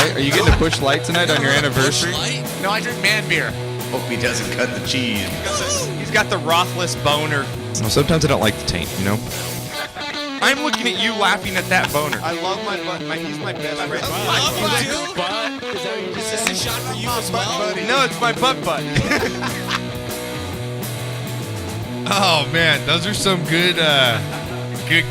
Light? Are you getting to Bush Light tonight on your anniversary? No, I drink man beer. Hope he doesn't cut the cheese. He's got the rothless boner. Well, sometimes I don't like the taint, you know? I'm looking at you laughing at that boner. I love my butt. He's my best friend. Is this a shot for you as well? No, it's my butt. Oh man, those are some good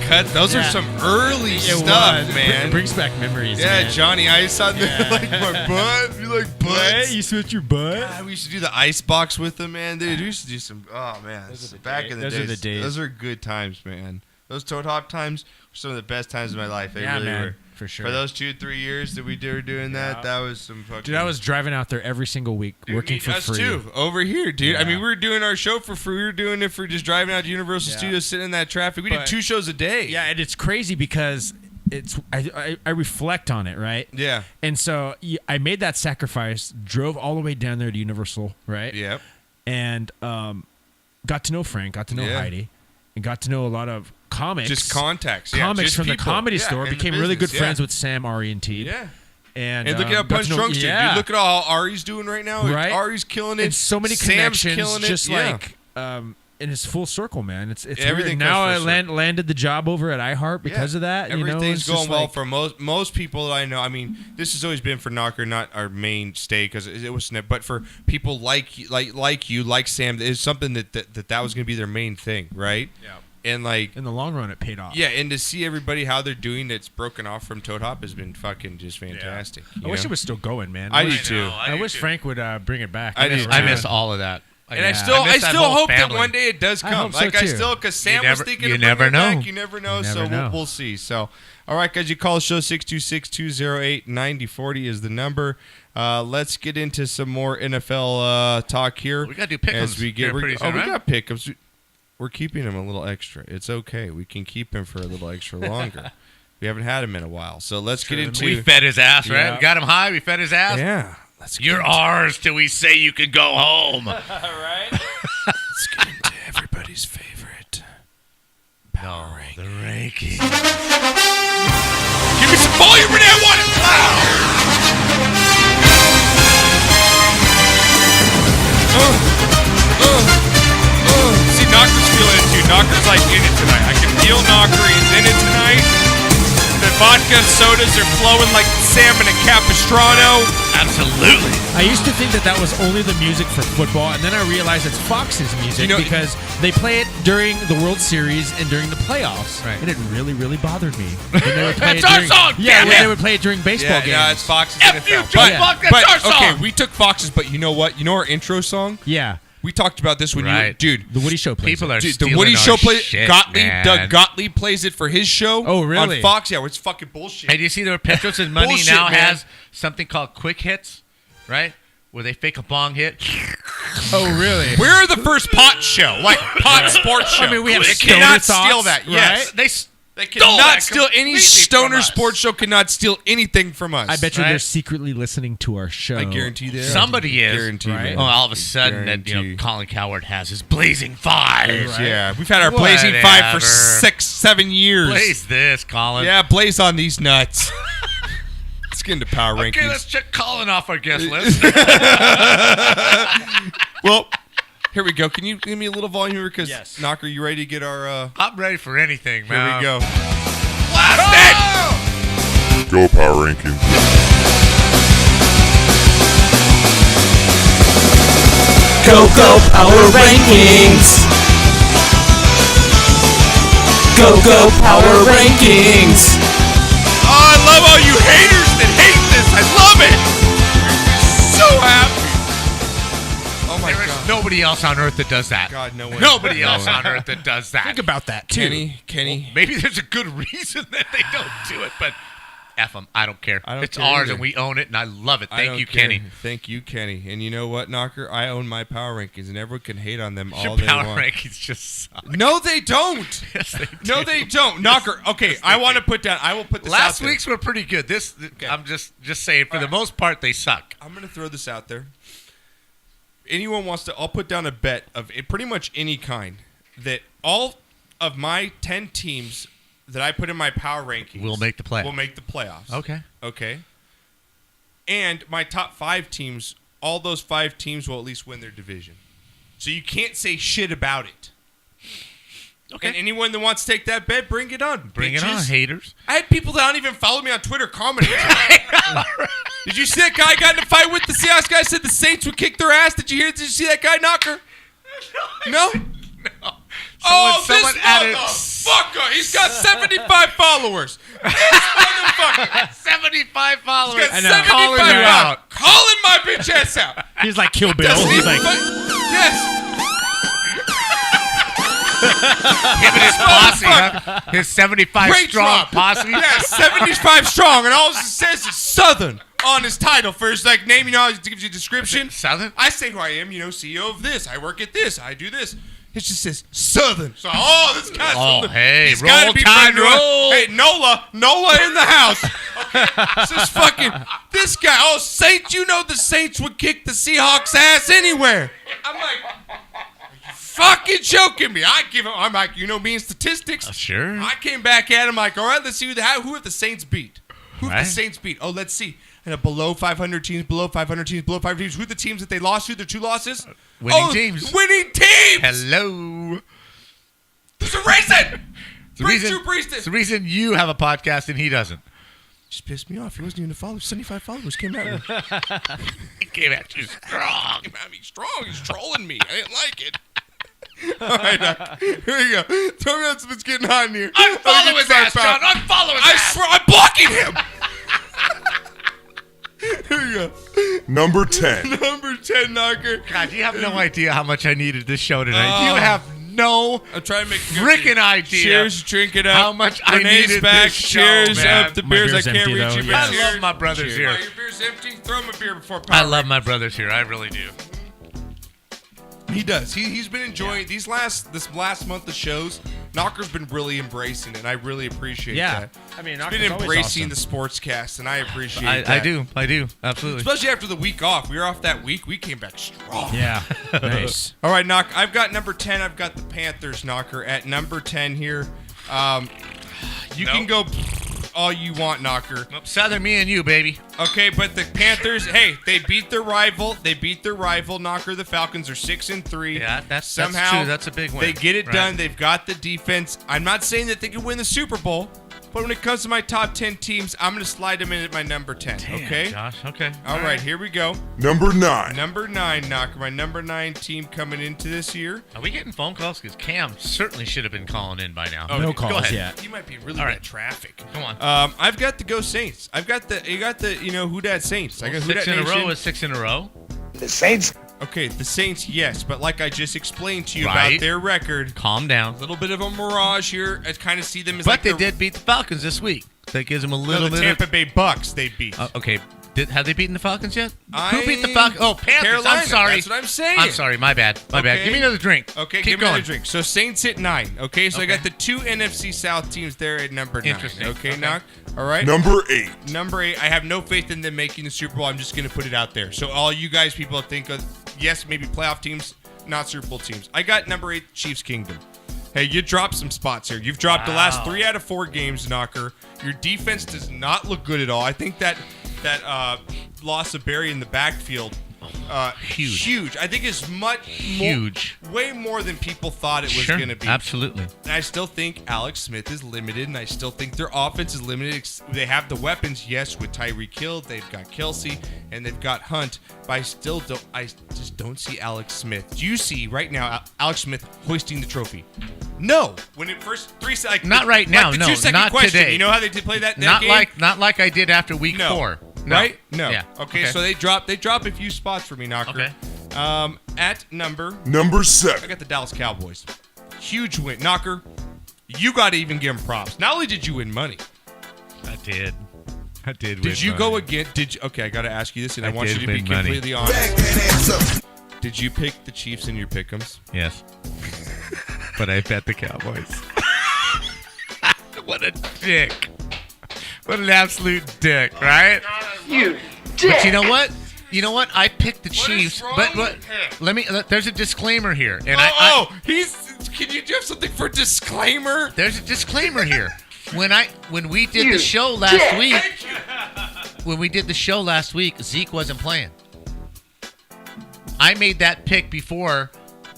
cut. Those are some early stuff, man. It brings back memories. Yeah, man. Johnny Ice on there, like my butt. You like butts? Hey, you switch your butt? God, we used to do the ice box with them, man. Dude, we used to do some. Oh man, Those are the back days. in the Those days. are the days. Those are good times, man. Those Toad Hop times were some of the best times of my life. They Yeah, really man, were. for sure. For those 2-3 years that we were doing that, that was some fucking. Dude, I was driving out there every single week, working for us free. too, over here, dude. I Yeah. mean, we were doing our show for free. We were doing it for just driving out to Universal Studios, sitting in that traffic. We did 2 shows a day. Yeah, and it's crazy because I reflect on it, right? Yeah. And so I made that sacrifice, drove all the way down there to Universal, right? Yep. And got to know Frank, got to know Heidi, and got to know a lot of comics. Just contacts. Comics just from people. the Comedy Store. in the Became really good business, friends with Sam, Ari, and Teed. Yeah. And look at how got Punch to know- Drunk's doing. Dude, look at how Ari's doing right now. Right? Ari's killing it. And so many Sam's connections, killing it. just Yeah. like, and it's full circle, man. It's Everything weird. Now I goes full landed the job over at iHeart because of that. Everything's you know? going well for most people that I know. I mean, this has always been for Knocker, not our mainstay because it was, but for people like you, like Sam, it's something that was going to be their main thing, right? Yeah. And like in the long run, it paid off. Yeah, and to see everybody how they're doing that's broken off from Toad Hop has been fucking just fantastic. I wish it was still going, man. I do too. I wish Frank would bring it back. I miss all of that. And I still hope that one day it does I come. hope so, too. Because Sam was thinking you of never bringing it know. back. You never know. You So never know. we'll see. So, all right, guys, you call the show 626-208-9040 is the number. Let's get into some more NFL talk here. We got to do Pickems as we get. pretty soon, we right? got Pickems. We're keeping him a little extra. It's okay. We can keep him for a little extra longer. We haven't had him in a while, so let's get into. We fed his ass, right? Yeah. We got him high. We fed his ass. Yeah. You're ours till we say you can go home. Right. Let's get into everybody's favorite power ranking. The ranking. Give me some volume, Renee. I want it loud. See, Knocker's feeling it too. Knocker's like in it tonight. I can feel Knocker. He's in it tonight. The vodka and sodas are flowing like salmon and Capistrano. Absolutely. I used to think that was only the music for football, and then I realized it's Fox's music because they play it during the World Series and during the playoffs, Right. and it really, really bothered me. When they would play That's our song, Yeah, damn when it. they would play it during baseball games. Yeah, it's Fox's F you, NFL. Joe Buck, that's our song. Okay, we took Fox's, but you know what? You know our intro song? Yeah. We talked about this when Right. dude. The Woody Show plays People it. are Dude, stealing the Woody our Show plays. shit, Gottlieb, man. Doug Gottlieb plays it for his show. Oh, really? On Fox, yeah, it's fucking bullshit. Hey, do you see that Petros' Money Bullshit, now man. has something called quick hits, right? Where they fake a bong hit. Oh, really? We're the first pot show, like pot sports show. I mean, we have They Stoner cannot Thoughts, steal that. Yes, right? they stole cannot that steal any completely stoner from us. sports show. Cannot steal anything from us. I bet you Right? they're secretly listening to our show. I guarantee they are. Somebody is. Guarantee, Right? man. Oh, all of a sudden, that Guarantee. Colin Coward has his Blazing Five. Right. Yeah, we've had our Blazing Five for Whatever. 6-7 years. Blaze this, Colin. Yeah, blaze on these nuts. Let's get into power rankings. Okay, let's check Colin off our guest list. Well, here we go. Can you give me a little volume here? Because, Yes. Knocker, you ready to get our... I'm ready for anything, Here man. we go. Blast it! Go Power Rankings. Go Power Rankings. Go Power Rankings. Oh, I love all you haters that hate this. I love it. So happy. Oh, my There is God. nobody else on earth that does that. God, no one. Nobody else on earth that does that. Think about that, too. Kenny. Maybe there's a good reason that they don't do it, but F them. I don't care. I don't it's care ours either. and we own it, and I love it. I Thank don't you, care. Kenny. Thank you, Kenny. And you know what, Knocker? I own my power rankings, and everyone can hate on them Your all they power want. rankings just suck. No, they don't. Yes, they No, do. they don't. Knocker. Okay, I want to put down. I will put this out Last there. week's were pretty good. I'm just saying, for the most part, they suck. I'm going to throw this out there. Anyone wants to, I'll put down a bet of pretty much any kind that all of my 10 teams that I put in my power rankings Will make the playoffs. Will make the playoffs. Okay. Okay. And my top 5 teams, all those 5 teams will at least win their division. So you can't say shit about it. Okay. And anyone that wants to take that bet, bring it on. Bring it on, haters. I had people that don't even follow me on Twitter commenting. Did you see that guy got in a fight with the Seahawks guy? Said the Saints would kick their ass. Did you see that guy, Knocker? No? No. Someone added motherfucker. He's got 75 followers. This motherfucker. 75 followers. He's got 75 Calling you out. Calling my bitch ass out. He's like Kill Bill. Doesn't He's even like, yes. Him and his posse, huh? His 75 Great strong drop. posse. Yeah, 75 strong, and all it says is Southern on his title for his name. You know, it gives you a description. Southern? I say who I am. CEO of this. I work at this. I do this. It just says Southern. So, this guy's he's roll gotta be tide, from New York. roll. Hey, Nola in the house. Okay, this guy. Oh, Saints, you know the Saints would kick the Seahawks' ass anywhere. I'm like, fucking joking me. I'm like, you know me in statistics. Sure. I came back at him like, all right, let's see who have the Saints beat. Who have Right. the Saints beat? Oh, let's see. And below 500 teams, below 500 teams, below 500 teams. Who are the teams that they lost to? Their 2 losses? Winning teams. Winning teams. Hello. There's a reason. It's the reason you have a podcast and he doesn't. Just pissed me off. He wasn't even a follower. 75 followers came at me. He came at you strong. Came at me strong. He's trolling me. I didn't like it. All right, here we go. Tell me that's what's getting on here. Unfollow his ass, John. Unfollow his I ass. swear, I'm blocking him. Here we go. Number 10. Number 10, Knocker. God, you have no idea how much I needed this show tonight. You have no I'm trying to make a freaking idea. Cheers, drink it up. How much I Renee's needed back. this show, Cheers man. up the My beers. I beer's can't empty, reach though, you, yeah. but I cheers. love my brothers here. Oh, your beer's empty? Throw him a beer before power. I love my brothers here. I really do. He does. He's been enjoying this last month of shows. Knocker's been really embracing it, and I really appreciate yeah. that. I mean, He's Knocker's been always embracing awesome. the Sportscast, and I appreciate I that. do. Absolutely. Especially after the week off. We were off that week. We came back strong. Yeah. Nice. All right, Knock. I've got number 10. I've got the Panthers, Knocker, at number 10 here. You can go all you want, Knocker. Nope, Southern, me and you, baby. Okay, but the Panthers, hey, they beat their rival. Knocker. The Falcons are 6-3. Yeah, that's somehow true. That's a big win. They get it Right. done. They've got the defense. I'm not saying that they can win the Super Bowl, but when it comes to my top 10 teams, I'm going to slide them in at my number 10. Damn, okay? Josh. Okay. All right, here we go. Number 9. Number 9, Knocker. My number 9 team coming into this year. Are we getting phone calls? Because Cam certainly should have been calling in by now. No Go calls ahead. yet. You might be really All bad right. traffic. Come on. I've got the Go Saints. You got the who dat Saints. I got who Six dat in a Nation. row is 6 in a row. Okay, the Saints, yes, but like I just explained to you Right. about their record, Calm down. a little bit of a mirage here. I kind of see them as But like they did beat the Falcons this week. That gives them a No, little the bit Tampa of... Bay Bucks they beat. Okay. Have they beaten the Falcons yet? Who beat the Falcons? Oh, Panthers. Carolina, I'm sorry. that's what I'm saying. I'm sorry. My bad. My bad. Okay. Give me another drink. Okay, Keep give me going. another drink. So Saints at 9. Okay, so I Okay. got the 2 NFC South teams there at number 9. Interesting. Okay, Okay. Knock. All right. Number 8. Number 8, I have no faith in them making the Super Bowl. I'm just going to put it out there. So all you guys people think of, yes, maybe playoff teams, not Super Bowl teams. I got number 8, Chiefs Kingdom. Hey, you dropped some spots here. You've dropped the last 3 out of 4 games, Knocker. Your defense does not look good at all. I think that loss of Barry in the backfield, huge. I think it's Huge. way more than people thought it was Sure. going to be. Absolutely. And I still think Alex Smith is limited, and I still think their offense is limited. They have the weapons, yes, with Tyreek Hill, they've got Kelsey, and they've got Hunt. But I just don't see Alex Smith. Do you see right now Alex Smith hoisting the trophy? No. When it first Not right now, Like the no, 2-second not question. today. You know how they did play that Not game? like I did after week No. 4. No. Right? No. Yeah. Okay, so they drop a few spots for me, Knocker. Okay. At number, Number I 7. got the Dallas Cowboys. Huge win. Knocker, you got to even give them props. Not only did you win money, I did. did you go again? Okay, I got to ask you this, and I want you did to be win money. completely honest. Did you pick the Chiefs in your pickems? Yes. But I bet the Cowboys. What a dick. What an absolute dick, right? You dick! But you know what? You know what? I picked the Chiefs, wrong but with him? there's a disclaimer here. And do you have something for disclaimer? there's a disclaimer here. When we did You the show last dick. week, when we did the show last week, Zeke wasn't playing. I made that pick before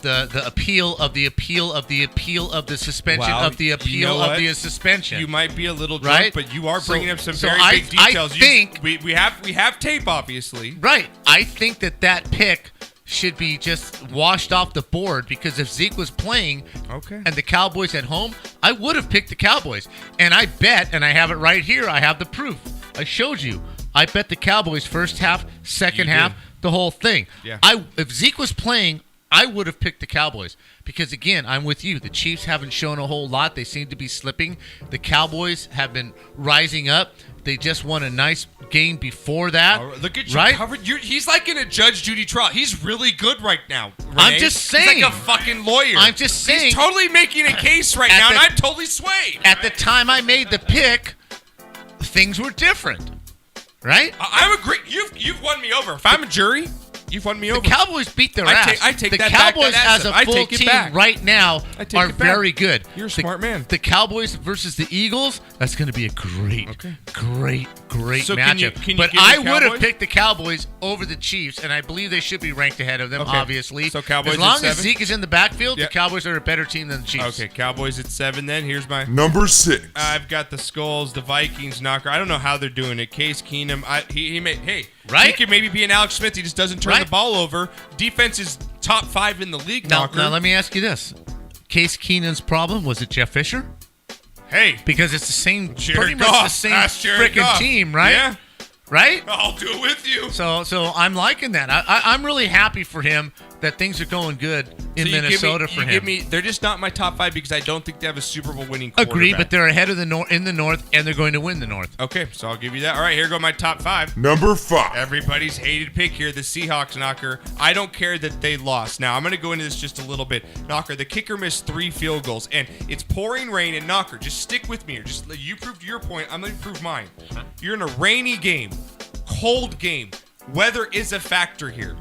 the appeal of the suspension Wow, of the you appeal know of what? the suspension. You might be a little drunk, Right? but you are bringing up some So very I- big details. I think- we have tape, obviously. Right. I think that pick should be just washed off the board because if Zeke was playing Okay. and the Cowboys at home, I would have picked the Cowboys. And I bet, and I have it right here, I have the proof. I showed you. I bet the Cowboys first half, second You half, did. the whole thing. Yeah. If Zeke was playing, I would have picked the Cowboys because, again, I'm with you. The Chiefs haven't shown a whole lot. They seem to be slipping. The Cowboys have been rising up. They just won a nice game before that. All right, look at you right? covered. He's like in a Judge Judy trial. He's really good right now. I'm Renee. just saying. He's like a fucking lawyer. I'm just saying. He's totally making a case right At now, the- and I'm totally swayed. At the time I made the pick, things were different, right? I'm agree. You've won me over. If I'm a jury, you've won me The over. Cowboys beat their I ass. take- I take the that back, Cowboys that as ass. a I full take it team back. right now I take are it back. very good. You're a smart man. The Cowboys versus the Eagles, that's going to be a great So can you- matchup. can you But give me I would have Cowboys? picked the Cowboys over the Chiefs, and I believe they should be ranked ahead of them, Okay. obviously. So Cowboys as long at as 7? Zeke is in the backfield, Yep. the Cowboys are a better team than the Chiefs. Okay, Cowboys at 7 then. Here's my... Number 6. I've got the Skulls, the Vikings, Knocker. I don't know how they're doing it. Case Keenum, he may... Hey, Right? he could maybe be an Alex Smith. He just doesn't turn Right. the ball over. Defense is top 5 in the league, Now, Knocker. now, let me ask you this. Case Keenum's problem, was it Jeff Fisher? Hey, Because it's the same, Jared pretty much Goff. the same Ask Jared freaking Goff. team, right? Yeah, Right? I'll do it with you. So I'm liking that. I'm really happy for him that things are going good in So you Minnesota for him. They're just not my top 5 because I don't think they have a Super Bowl winning quarterback. Agreed, but they're ahead of the in the North, and they're going to win the North. Okay, so I'll give you that. All right, here go my top 5. Number 5. Everybody's hated pick here, the Seahawks, Knocker. I don't care that they lost. Now, I'm going to go into this just a little bit. Knocker, the kicker missed 3 field goals, and it's pouring rain, and Knocker, just stick with me here. You proved your point. I'm going to prove mine. You're in a rainy game, cold game. Weather is a factor here.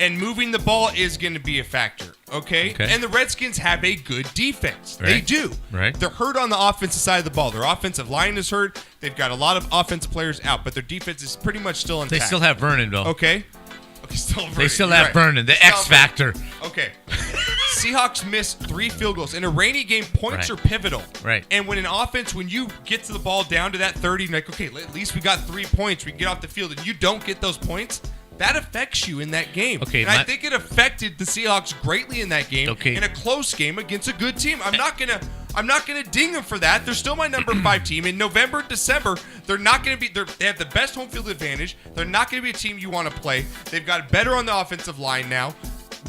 And moving the ball is going to be a factor, okay? And the Redskins have a good defense. They Right. do. Right. They're hurt on the offensive side of the ball. Their offensive line is hurt. They've got a lot of offensive players out, but their defense is pretty much still intact. They still have Vernon, though. Okay. Still Vernon. They still You're have right. Vernon, the Still X factor. Vernon. Okay. Seahawks missed 3 field goals. In a rainy game, points Right. are pivotal. Right. And when an offense, when you get to the ball down to that 30, you're like, okay, at least we got 3 points. We can get off the field, and you don't get those points. That affects you in that game. Okay, and I think it affected the Seahawks greatly in that game. Okay. In a close game against a good team. I'm not gonna ding them for that. They're still my number 5 team. In November, December, they're not gonna be. They have the best home field advantage. They're not gonna be a team you want to play. They've got better on the offensive line now.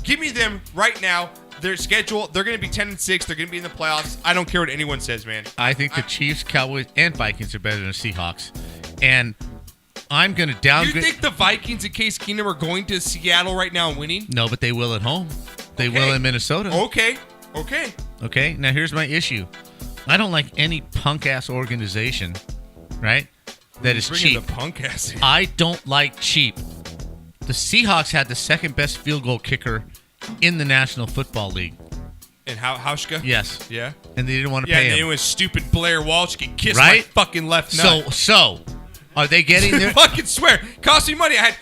Give me them right now. Their schedule, they're going to be 10-6. They're going to be in the playoffs. I don't care what anyone says, man. I think the Chiefs, Cowboys, and Vikings are better than the Seahawks. And I'm going to You downgrade. think the Vikings and Case Keenum are going to Seattle right now and winning? No, but they will at home. They Okay. will in Minnesota. Okay. Okay, now here's my issue. I don't like any punk-ass organization, right, that is Bringing cheap. the punk ass in. I don't like cheap. The Seahawks had the second best field goal kicker in the National Football League. And Hauschka? Yes. Yeah. And they didn't want to Yeah, pay and him. anyone stupid Blair Walsh can kiss Right? my fucking left nut. So, are they getting their... fucking swear. Cost me money. I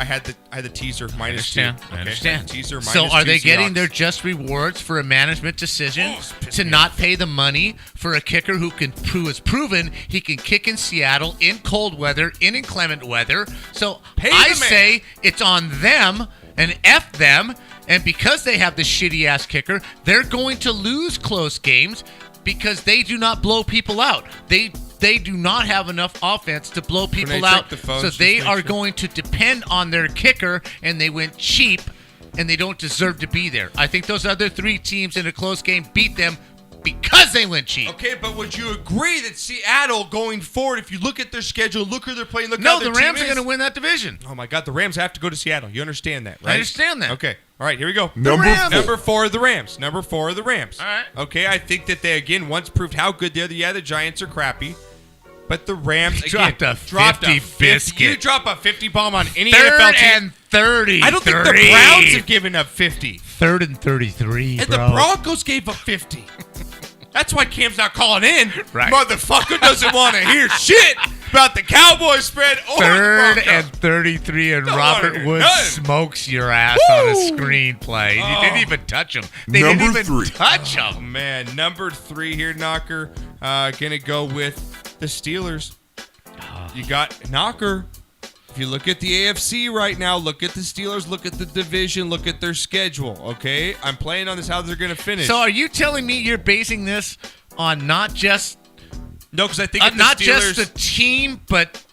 had the teaser -2. I Okay? understand. Teaser So -2 are they getting Seahawks. their just rewards for a management decision Oh, it's pissed to me not pay the money for a kicker who has proven he can kick in Seattle in cold weather, in inclement weather? So Pay I the man. say it's on them and F them, and because they have the shitty ass kicker, they're going to lose close games because they do not blow people out. They do not have enough offense to blow people check out, the phones, so just they make are sure. going to depend on their kicker, and they went cheap, and they don't deserve to be there. I think those other 3 teams in a close game beat them because they went cheap. Okay, but would you agree that Seattle going forward, if you look at their schedule, look who they're playing, look No, how their the Rams team are is? going to win that division. Oh my God, the Rams have to go to Seattle. You understand that, right? I understand that. Okay, all right, here we go. Number Rams. 4. Number 4 of the Rams. Number 4 of the Rams. All right. Okay, I think that they again once proved how good they are. Yeah, the Giants are crappy, but the Rams again Dropped a 50 biscuit. You drop a 50 bomb on any Third NFL team. and 30. I don't think the Browns have given up 50, Third and 33, and bro. the Broncos gave up 50. That's why Cam's not calling in. Right. Motherfucker doesn't want to hear shit. about the Cowboys spread or Third the Broncos. and 33, and Don't wanna Robert hear Woods nothing. smokes your ass on a screenplay. You didn't even touch him. They Number didn't even 3. touch Oh, him. man. Number 3 here, Knocker. Gonna go with the Steelers. You got Knocker. If you look at the AFC right now, look at the Steelers, look at the division, look at their schedule, okay? I'm playing on this how they're going to finish. So are you telling me you're basing this on not just no, because I think if the not Steelers, just the team, but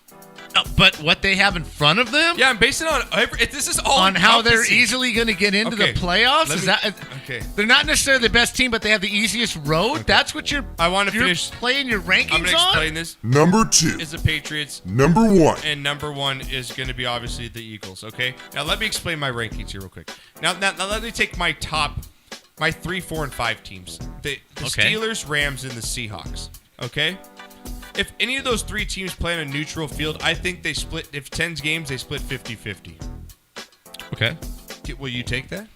what they have in front of them? yeah, I'm basing it on this is all On how they're encompassing. easily going to get into Okay, the playoffs? let Is me- that okay. They're not necessarily the best team, but they have the easiest road. That's what I want to you're finish. playing your rankings I'm going to on. explain this. Number 2. Is the Patriots, Number 1. and number 1 is going to be obviously the Eagles, okay? Now, let me explain my rankings here real quick. Now let me take my 3, 4, and 5 teams. The Okay. Steelers, Rams, and the Seahawks, okay? If any of those 3 teams play on a neutral field, I think they split, if 10 games, they split 50-50. Okay. Will you take that?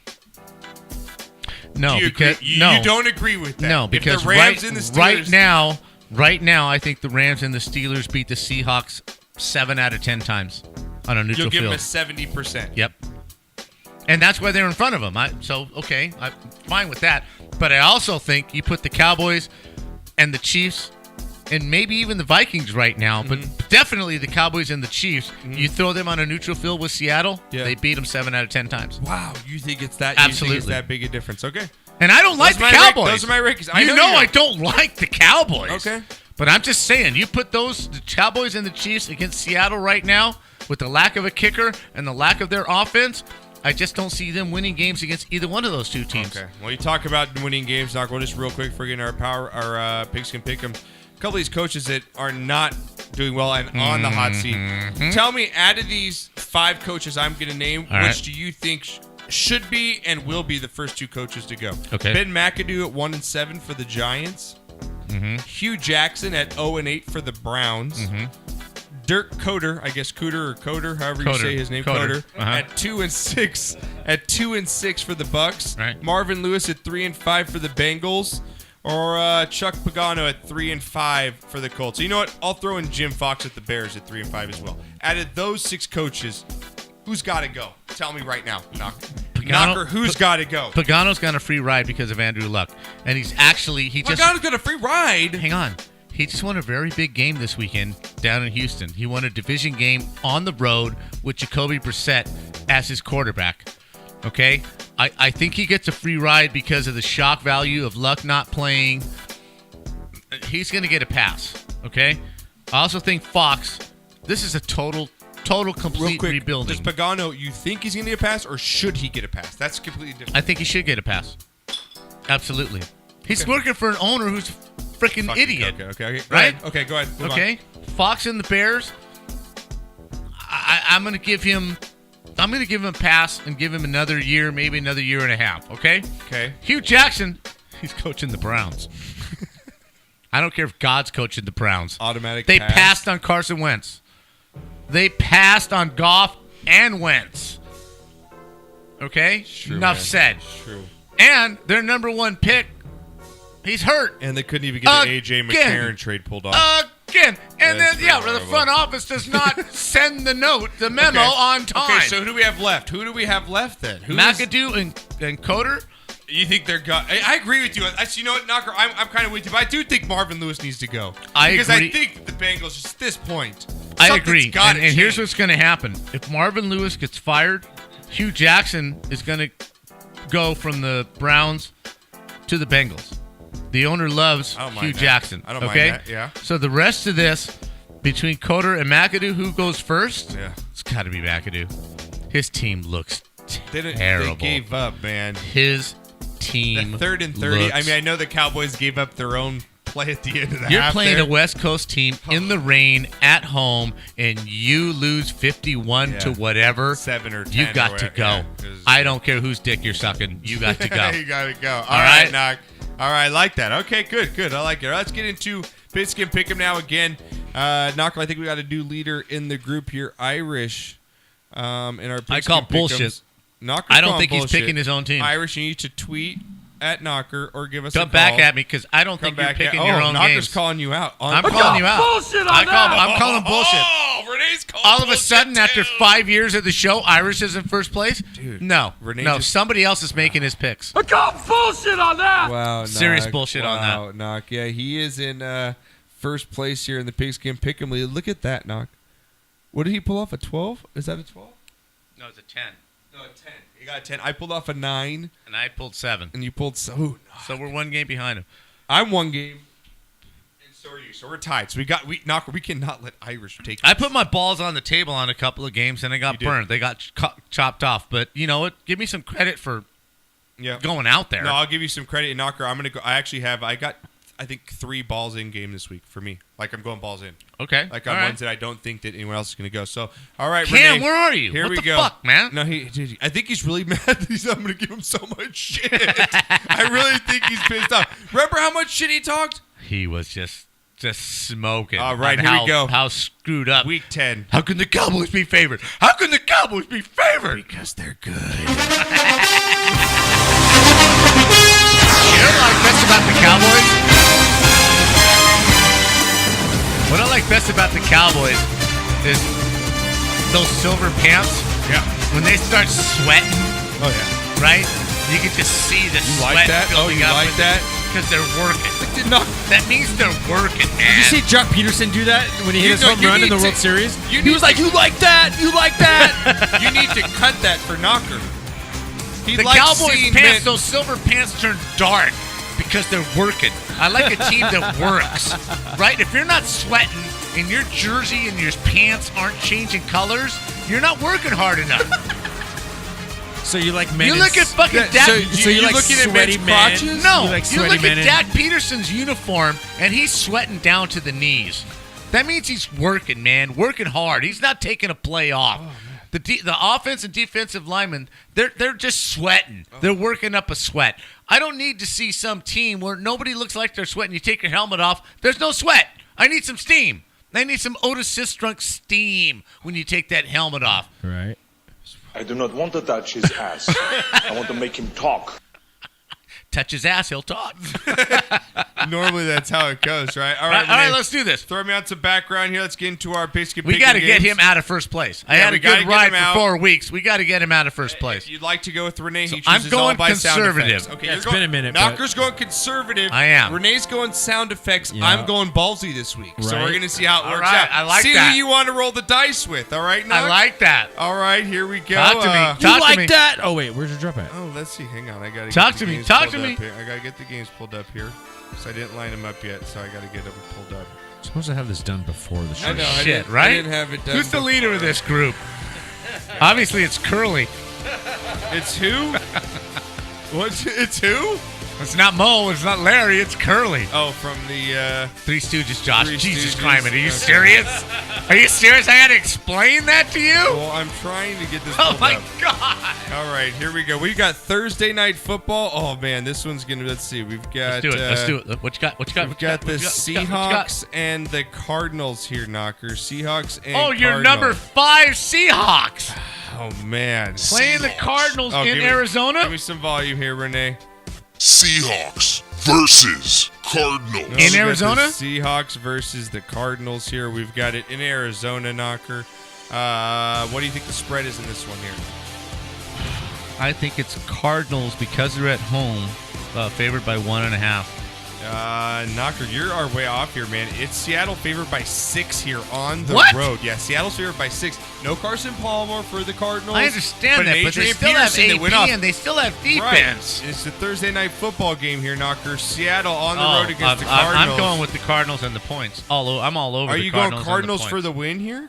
No, Do you because agree? no, You don't agree with that. no, If because the Rams and the Steelers, right now, I think the Rams and the Steelers beat the Seahawks 7 out of 10 times on a neutral you'll give field. them a 70%. Yep. And that's why they're in front of them. I'm fine with that. But I also think you put the Cowboys and the Chiefs and maybe even the Vikings right now, but definitely the Cowboys and the Chiefs. You throw them on a neutral field with Seattle, they beat them 7 out of 10 times. Wow, you think it's that? Absolutely. You think it's that big a difference? Okay. And I don't like Those the are my Cowboys. those are my rankings. I You know know you I don't. don't like the Cowboys. Okay. But I'm just saying, you put the Cowboys and the Chiefs against Seattle right now with the lack of a kicker and the lack of their offense, I just don't see them winning games against either one of those two teams. Okay. Well, you talk about winning games, Doc. Well, just real quick, forgetting our Pigskin Pickems. A couple of these coaches that are not doing well and on the hot seat. Tell me, out of these 5 coaches I'm going to name, All which right. do you think should be and will be the first 2 coaches to go? Okay. Ben McAdoo at 1-7 for the Giants. Hugh Jackson at 0-8 for the Browns. Dirk Coder, I guess Cooter or Coder, however you Coder. say his name, Coder. Coder, Uh-huh. at 2-6, at 2-6 for the Bucks. Right. Marvin Lewis at 3-5 for the Bengals, or Chuck Pagano at 3-5 for the Colts. So you know what? I'll throw in Jim Fox at the Bears at 3-5 as well. Out of those 6 coaches, who's got to go? Tell me right now, Knocker, who's got to go? Pagano's got a free ride because of Andrew Luck. And he's actually, Pagano's got a free ride. hang on. He just won a very big game this weekend down in Houston. He won a division game on the road with Jacoby Brissett as his quarterback. Okay? I think he gets a free ride because of the shock value of Luck not playing. He's going to get a pass. Okay? I also think Fox, this is a total Real complete quick, rebuilding. does Pagano, you think he's going to get a pass, or should he get a pass? That's completely different. I think he should get a pass. Absolutely. He's working for an owner who's a freaking Fuck, idiot. Okay. Go Right? ahead. Okay, go ahead. Move Okay, Fox and the Bears. I'm gonna give him a pass and give him another year, maybe another year and a half. Okay. Okay. Hugh Jackson, he's coaching the Browns. I don't care if God's coaching the Browns. Automatic They pass. passed on Carson Wentz. They passed on Goff and Wentz. Okay. True, Enough man. said. True. And their number 1 pick, he's hurt. And they couldn't even get the A.J. Again. McCarron trade pulled off. Again. And That's then, very the horrible. front office does not send the memo Okay. on time. Okay, so who do we have left? Who do we have left then? Who is- McAdoo and Coder. You think they're go? I agree with you. You know what, Knocker? I'm kind of with you, but I do think Marvin Lewis needs to go. I because agree. I think the Bengals, just at this point, I something's agree. gotta And here's change. what's going to happen. If Marvin Lewis gets fired, Hugh Jackson is going to go from the Browns to the Bengals. The owner loves I don't mind Hugh that. Jackson. I don't mind okay? that, yeah. So the rest of this, between Coder and McAdoo, who goes first? Yeah. It's got to be McAdoo. His team looks They terrible. gave up, man. His team. The 3rd and 30. I looks- mean, I know the Cowboys gave up their own play at the end of the You're half playing there. a West Coast team in the rain at home, and you lose 51 to whatever. 7 or 10. You or got to whatever. go. Yeah, it was- I don't care whose dick you're sucking. You got to go. you gotta go. All All right, right. Knock. All right, I like that. Okay, good. I like it. Let's get into Pigskin Pick'em now again. Knocker, I think we got a new leader in the group here, Irish. In our Pigskin I call Pick'ems. bullshit. Knocker's I don't calling think he's bullshit. picking his own team. Irish, you need to tweet at Knocker or give us Come a call. back at me because I don't Come think you're back picking at, your own Knocker's games. calling you out. I'm calling you out. Bullshit on I'm calling bullshit. Oh, Renee's calling All of a bullshit, sudden, after too. 5 years of the show, Irish is in first place? Dude, No. Renee No, just- somebody else is making his picks. I call bullshit on that. Wow, Serious Knock. bullshit on that. Wow, Knock. Yeah, he is in first place here in the Pigskin Pick'em League. Look at that, Knock. What did he pull off? A 12? Is that a 12? No, it's a 10. No, a 10. He got a 10. I pulled off a 9, And I pulled 7. and you pulled so. So we're 1 game behind him. I'm 1 game, and so are you. So we're tied. So Knocker. We cannot let Irish take. I put my balls on the table on a couple of games, and they got You did. burned. They got chopped off. But you know what? Give me some credit for Yeah. going out there. No, I'll give you some credit, and Knocker. I'm gonna go. I got, I think 3 balls in game this week for me. Like I'm going balls in. Okay. Like all on right. ones that I don't think that anyone else is gonna go. So all right, Cam, Renee, where are you? Here What we the go. fuck, man? No, dude, I think he's really mad that I'm gonna give him so much shit. I really think he's pissed off. Remember how much shit he talked? He was just smoking. All right, on here we how- go. How screwed up. Week 10. How can the Cowboys be favored? How can the Cowboys be favored? Because they're good. You know what I like best about the Cowboys? What I like best about the Cowboys is those silver pants. Yeah. When they start sweating, Oh yeah. right? You can just see the You sweat like that? Oh, building you up like that? because they're working. Did not. That means they're working, man. Did you see Jock Peterson do that when he hit his know, home you run in need the World to- Series? you He need was like, "You like that? You like that?" You need to cut that for Knocker. He The likes Cowboys seeing pants, men- those silver pants turn dark because they're working. I like a team that works, right? If you're not sweating and your jersey and your pants aren't changing colors, you're not working hard enough. So you like men? You in look at s- fucking Dak. So you like looking at sweaty men's men? crotches? No, you like you sweaty look men at in- Dak Peterson's uniform, and he's sweating down to the knees. That means he's working, man, working hard. He's not taking a play off. The offense and defensive linemen, they're just sweating. They're working up a sweat. I don't need to see some team where nobody looks like they're sweating. You take your helmet off, there's no sweat. I need some steam. I need some Otis Sistrunk steam when you take that helmet off. Right. I do not want to touch his ass. I want to make him talk. Touch his ass, he'll talk. Normally that's how it goes, right? All right, let's do this. Throw me out some background here. Let's get into our Pigskin. We got to get him out of first place. I Yeah, had we a gotta good get ride him for out. 4 weeks. We got to get him out of first place. If you'd like to go with Renee, he I'm chooses going all by sound conservative. effects. Okay, Yeah, you're it's going, been a minute, but- Knocker's going conservative. I am. Renee's going sound effects. Yeah. I'm going ballsy this week. So Right. we're going to see how it All works right, out. I like see that. who you want to roll the dice with. All right, I Knock? like that. All right, here we go. Talk to me. You Talk to like me. that? Oh wait, where's your drop at? Oh, let's see. Hang on. I got to Talk get to the me. games Talk pulled to up me. here. I got to get the games pulled up here. So I didn't line them up yet, so I got to get them pulled up. I'm supposed to have this done before the show. I know. Shit, I right? didn't have it done. Who's the before. leader of this group? Obviously, it's Curly. It's who? What's it's who? It's not Mo. It's not Larry. It's Curly. Oh, from the Three Stooges, Josh. Three Jesus Stooges. Christ, are you Okay. serious? Are you serious? I had to explain that to you? Well, I'm trying to get this Oh pulled my up. God. All right, here we go. We got Thursday night football. Oh man, this one's gonna. Let's see. We've got. Let's do it. Let's do it. What you got? What you got? We've What you got the What you got? What you got? Seahawks and the Cardinals here, Knockers. Seahawks and. Oh, you're Cardinals. number 5 Seahawks. Oh man. Playing the Cardinals Oh, in give me- Arizona? Give me some volume here, Renee. Seahawks versus Cardinals. In We got Arizona? the Seahawks versus the Cardinals here. We've got it in Arizona, Knocker. What do you think the spread is in this one here? I think it's Cardinals because they're at home, favored by 1.5. Knocker, you're our way off here, man. It's Seattle favored by 6 here on the What? road. Yeah, Seattle's favored by 6. No Carson Palmer for the Cardinals. I understand that, an but they Adrian still have Peterson that went AP off. and they still have Right. defense. It's the Thursday night football game here, Knocker. Seattle on the road against the I'm Cardinals. going with the Cardinals and the points. I'm all over Are the you Cardinals. going and Cardinals the for points. the win here?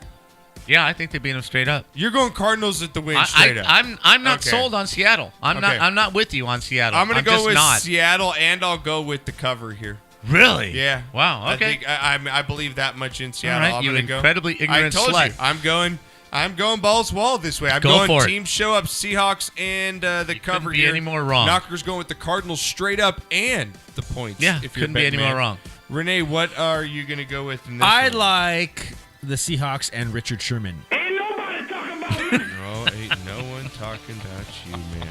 Yeah, I think they beat them straight up. You're going Cardinals at the win straight up. I'm not Okay. sold on Seattle. I'm Okay. not with you on Seattle. I'm going to go just with not. Seattle, and I'll go with the cover here. Really? Yeah. Wow. Okay. I think I believe that much in Seattle. All right, I'm you gonna go. incredibly I ignorant told slut. you. I'm going balls wall this way. I'm Go going for it. team show up Seahawks and the cover couldn't be here. any more wrong. Knocker's going with the Cardinals straight up and the points. Yeah, if you're couldn't be any betting more man. wrong. Renee, what are you going to go with in this I one? like the Seahawks and Richard Sherman. Oh, ain't no one talking about you, man.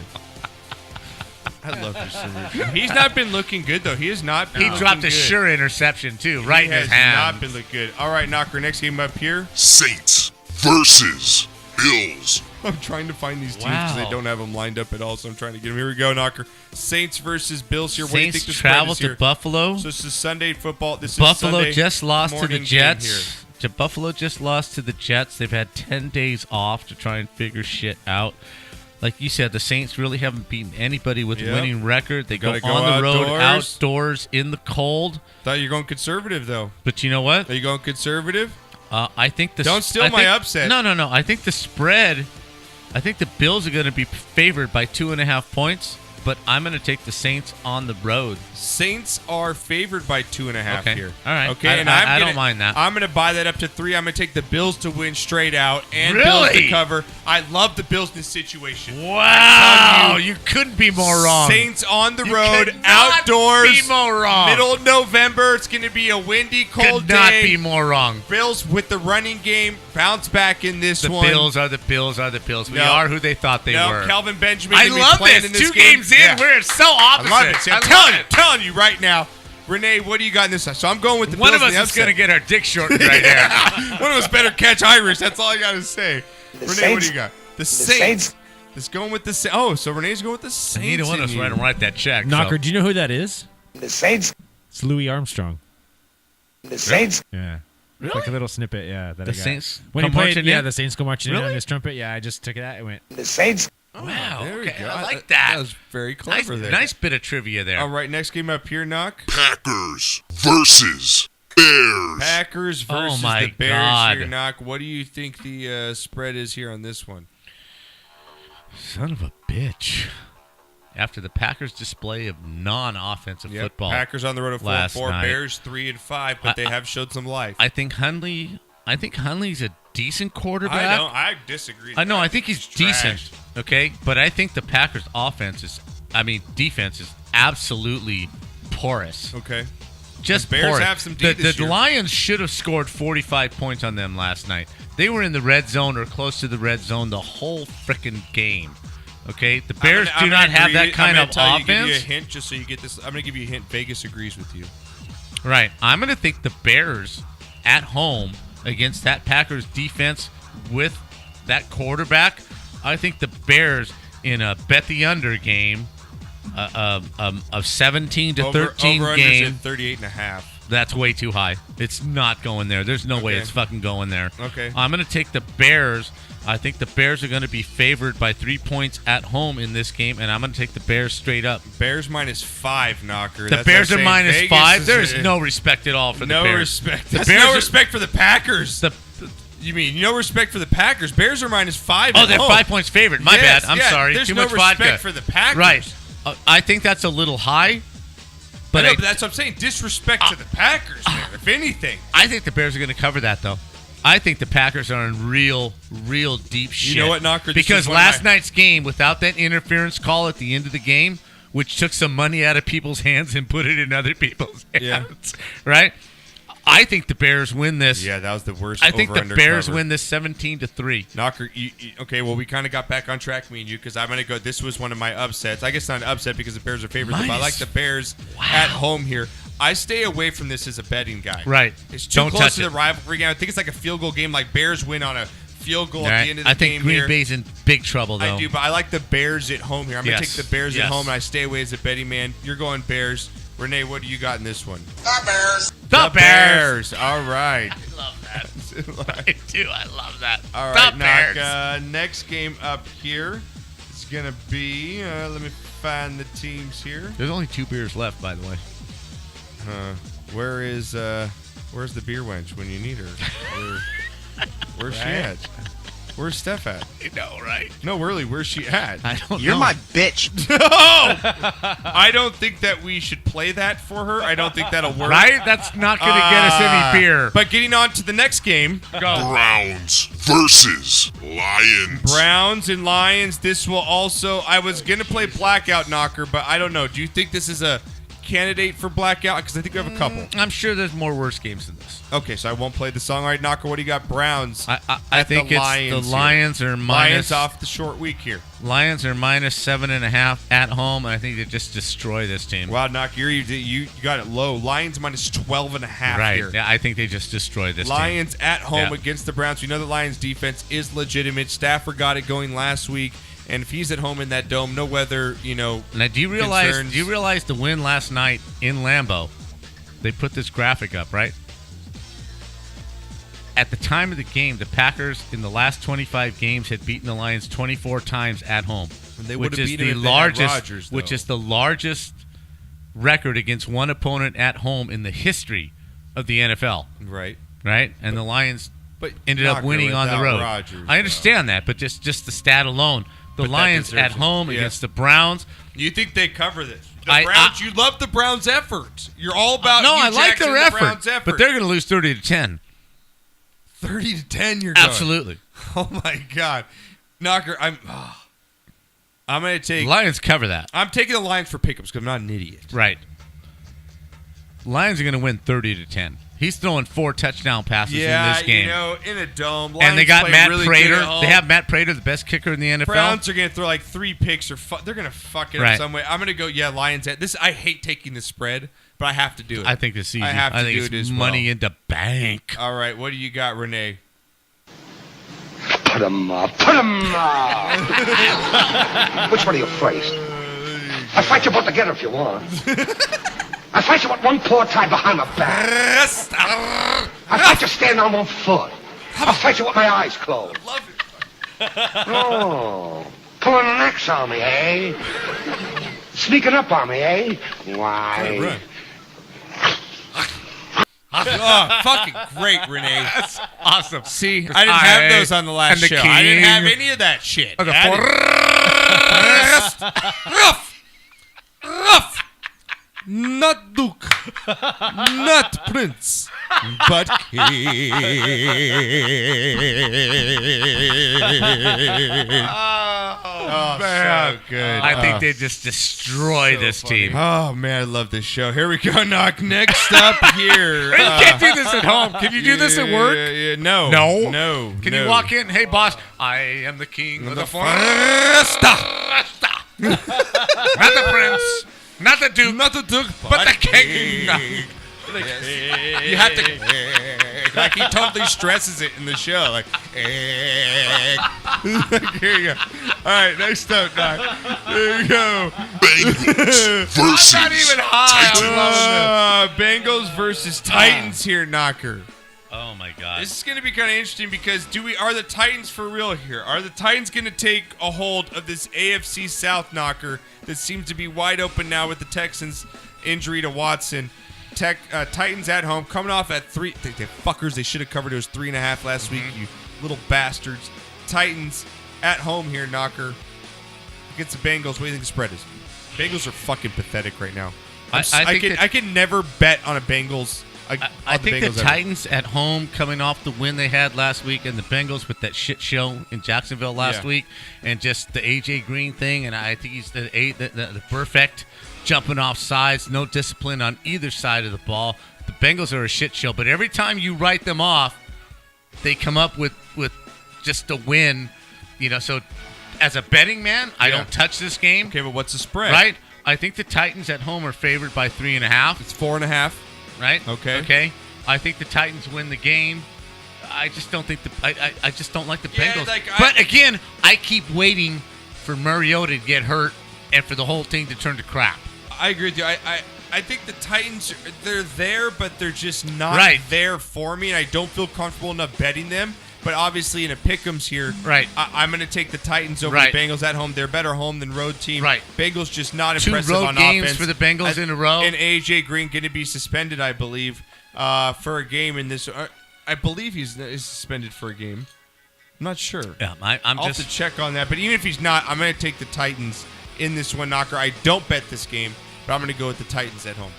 I love your submission. He's not been looking good, though. He has not been He looking dropped a good. sure interception, too, right He in his has hand. not been looking good. All right, Knocker, next game up here. Saints versus Bills. I'm trying to find these teams because they don't have them lined up at all, so I'm trying to get them. Here we go, Knocker. Saints versus Bills here. What do you Saints think the spread travel is here? to Buffalo. So this is Sunday football. This Buffalo is Sunday just lost to the morning game Jets. Buffalo just lost to the Jets. They've had 10 days off to try and figure shit out. Like you said, the Saints really haven't beaten anybody with a winning record. They go Gotta on go the road, outdoors. outdoors, in the cold. Thought you were going conservative, though. But you know what? Are you going conservative? I think the Don't steal my upset. No. I think the spread. I think the Bills are going to be favored by 2.5 points. But I'm going to take the Saints on the road. Saints are favored by 2.5 Okay. here. All right. Okay, I don't mind that. I'm going to buy that up to 3. I'm going to take the Bills to win straight out and Really? Bills to cover. I love the Bills in this situation. Wow, you couldn't be more wrong. Saints on the You road, could not outdoors. be more wrong. Middle of November. It's going to be a windy, cold Could not day. be more wrong. Bills with the running game bounce back in this The one. Bills are the Bills are the Bills. We No. are who they thought they were. Calvin Benjamin. I gonna be love playing this. in this 2 game. games in, Yeah. we're so opposite. I love it. See, I'm love telling you right now. Renee, what do you got in this side? So I'm going with the One Bills. of in the us is going to upset. get our dick shortened right here. One of us better catch Irish. That's all I got to say. Renee, what Saints. do you got? The Saints. It's going with the Saints. Oh, so Renee's going with the Saints. Neither one of us in here. write that check. Knocker, so. do you know who that is? The Saints. It's Louis Armstrong. The Saints. Yeah. Really? Like a little snippet, yeah. That The I got. Saints When he come played, marching yeah, in? the Saints go marching in on Really? his trumpet. Yeah, I just took that and went. The Saints. Wow. There we Okay, go. I like that. That was very Nice, clever there. nice bit of trivia there. All right, next game up here, Knock. Packers versus Bears. Packers versus my the Bears God. here, Knock. What do you think the spread is here on this one? Son of a bitch. After the Packers' display of non-offensive football, Packers on the road at last 4-4. night. Bears 3-5, but they have showed some life. I think Hundley's a decent quarterback. I disagree. I know. I think he's decent. Okay, but I think the Packers' defense is absolutely porous. Okay. Just The Bears porous. have some D this The year. Lions should have scored 45 points on them last night. They were in the red zone or close to the red zone the whole freaking game. Okay, the Bears do not have that kind of Give you a offense. hint just so you get this. I'm going to give you a hint. Vegas agrees with you. Right. I'm going to think the Bears at home against that Packers defense with that quarterback. I think the Bears in a bet the under game of 17 to 13 over game. at 38.5. That's way too high. It's not going there. There's no way Okay. it's fucking going there. Okay. I'm going to take the Bears. I think the Bears are going to be favored by 3 points at home in this game, and I'm going to take the Bears straight up. Bears -5, Knocker. The That's Bears like are saying Vegas -5. There is is no respect at all for the no Bears. respect. The That's Bears no are- respect for the Packers. You mean no respect for the Packers? Bears are -5. Oh, at they're home. 5 points favored. My Yes, bad. I'm yeah, sorry. There's Too no much respect vodka. for the Packers. Right. I think that's a little high. But I know, but that's what I'm saying. Disrespect to the Packers there, if anything. I think the Bears are going to cover that, though. I think the Packers are in real deep shit. You know what, Knocker? This Because is one of last my- night's game, without that interference call at the end of the game, which took some money out of people's hands and put it in other people's hands, Yeah. right? I think the Bears win this. Yeah, that was the worst. I think the over-under Bears cover. win this 17-3. Knocker, okay, well, we kind of got back on track, me and you, because I'm going to go. This was one of my upsets. I guess not an upset because the Bears are favorites, but I like the Bears at home here. I stay away from this as a betting guy. Right. It's too Don't close touch to the it. rivalry game. I think it's like a field goal game, like Bears win on a field goal All at right. the end of the I think game Green here. Bay's in big trouble, though. I do, but I like the Bears at home here. I'm going to Yes. take the Bears Yes. at home, and I stay away as a betting man. You're going Bears. Renee, what do you got in this one? The Bears. All right. I love that. I do. I love that. All The right, Bears. Knock. Next game up here is going to be, let me find the teams here. There's only 2 beers left, by the way. Where's the beer wench when you need her? Where's she at? Where's Steph at? I know, right? No, really, where's she at? I don't You're know. my bitch. I don't think that we should play that for her. I don't think that'll work. Right? That's not going to get us any beer. But getting on to the next game. Browns versus Lions. Browns and Lions. This will also. I was going to play Blackout Knocker, but I don't know. Do you think this is a candidate for blackout? Because I think we have a couple. I'm sure there's more worse games than this. Okay, so I won't play the song. All right, Knocker, what do you got? Browns. I think the Lions are Lions off the short week here. Lions are minus 7.5 at home, and I think they just destroy this team. Wow, Knocker, you got it low. Lions minus 12.5 right. here. Yeah, I think they just destroy this Lions team. at home against the Browns. We know the Lions defense is legitimate. Stafford got it going last week, and if he's at home in that dome, no weather, Now, do you realize the win last night in Lambeau? They put this graphic up, right? At the time of the game, the Packers in the last 25 games had beaten the Lions 24 times at home, they which is beat the them if they had largest, Rodgers, which is the largest record against one opponent at home in the history of the NFL. Right. And the Lions ended Knocker up winning on the road. Rodgers, I understand that, but just the stat alone, the Lions at home against the Browns. You think they cover this? The Browns. You love the Browns' effort. You're all about. No, I like their effort, Browns' effort, but they're going to lose 30-10. 30-10. You're going. Absolutely. Oh my God, Knocker. I'm going to take Lions cover that. I'm taking the Lions for Pickems because I'm not an idiot. Right. Lions are going to win 30-10. He's throwing 4 touchdown passes in this game. In a dome. And they got Matt really Prater. They have Matt Prater, the best kicker in the NFL. Browns are going to throw like 3 picks or they're going to fuck it up some way. I'm going to go Lions at this. I hate taking the spread, but I have to do it. I think this season. I have to think do it's it as money well. into bank. All right, what do you got, Renee? Put 'em up. Put 'em up. Which one are you first? I'll fight you both together if you want. I'll fight you with one paw tied behind my back. I'll fight you standing on one foot. I'll fight you with my eyes closed. Love it. Oh, pulling an axe on me, eh? Sneaking up on me, eh? Why? Oh, fucking great, Renee. That's awesome. See, I didn't have those on the last show. I didn't have any of that shit. Ruff. Not Duke. Not Prince. But King. Oh, man. So good. I think they just destroy this team. Oh, man, I love this show. Here we go, Knock. Next up here. You can't do this at home. Can you do this at work? No. No. Can you walk in? Hey, boss, I am the king of the forest. Not the prince. Not the duke. Not the duke. But the king. You have to. Like, he totally stresses it in the show. Like, here you go. All right, next up, Doc. There you go. Bengals versus I'm not even high. Bengals versus Titans here, Knocker. Oh my God. This is going to be kind of interesting because are the Titans for real here? Are the Titans going to take a hold of this AFC South knocker that seems to be wide open now with the Texans' injury to Watson? Titans at home, coming off at 3. They fuckers, they should have covered it was 3.5 last week, you little bastards. Titans at home here, knocker, against the Bengals. What do you think the spread is? Bengals are fucking pathetic right now. I can never bet on a Bengals. I think the Titans at home, coming off the win they had last week, and the Bengals with that shit show in Jacksonville last week, and just the AJ Green thing, and I think he's the perfect jumping off sides, no discipline on either side of the ball. The Bengals are a shit show, but every time you write them off, they come up with just a win. So as a betting man, I don't touch this game. Okay, but what's the spread? Right? I think the Titans at home are favored by 3.5. It's 4.5. Right? Okay. I think the Titans win the game. I just don't think I just don't like the Bengals. Like but again, I keep waiting for Mariota to get hurt and for the whole thing to turn to crap. I agree with you. I think the Titans, they're there, but they're just not there for me, and I don't feel comfortable enough betting them. But obviously, in a Pickems here, I'm going to take the Titans over the Bengals at home. They're a better home than road team. Bengals just not impressive on offense. 2 road games for the Bengals in a row. And AJ Green going to be suspended, I believe, for a game in this. I believe he's suspended for a game. I'm not sure. Yeah, I'll have to check on that. But even if he's not, I'm going to take the Titans in this one, knocker. I don't bet this game, but I'm going to go with the Titans at home.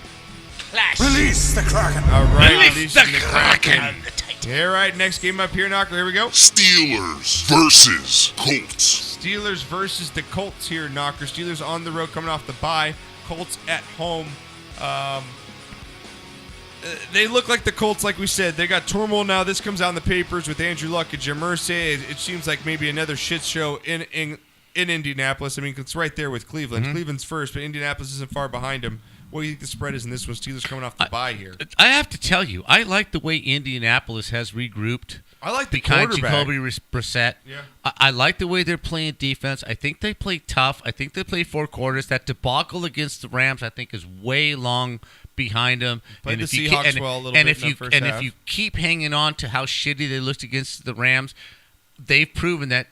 Release the Kraken. All right, release the Kraken. All right, next game up here, knocker. Here we go. Steelers versus Colts. Steelers versus the Colts here, knocker. Steelers on the road coming off the bye. Colts at home. They look like the Colts, like we said. They got turmoil now. This comes out in the papers with Andrew Luck and Jim Irsay. It seems like maybe another shit show in Indianapolis. I mean, it's right there with Cleveland. Cleveland's first, but Indianapolis isn't far behind them. What do you think the spread is in this one? Steelers coming off the bye here. I have to tell you, I like the way Indianapolis has regrouped. I like the behind quarterback. Jacoby Brissett. Yeah. I like the way they're playing defense. I think they play tough. I think they play 4 quarters. That debacle against the Rams, I think, is way long behind them. Played and the if Seahawks you, well a little bit in the first half. if you keep hanging on to how shitty they looked against the Rams, they've proven that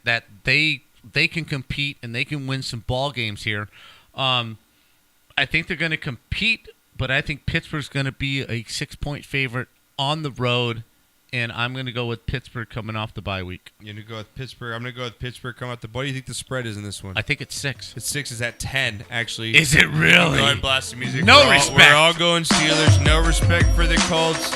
they can compete and they can win some ball games here. I think they're going to compete, but I think Pittsburgh's going to be a 6-point favorite on the road, and I'm going to go with Pittsburgh coming off the bye week. You're going to go with Pittsburgh. I'm going to go with Pittsburgh coming off the bye. What do you think the spread is in this one? I think it's 6. It's 6 is at 10, actually. Is it really? Go ahead and blast the music. No We're respect. We're all going Steelers. No respect for the Colts.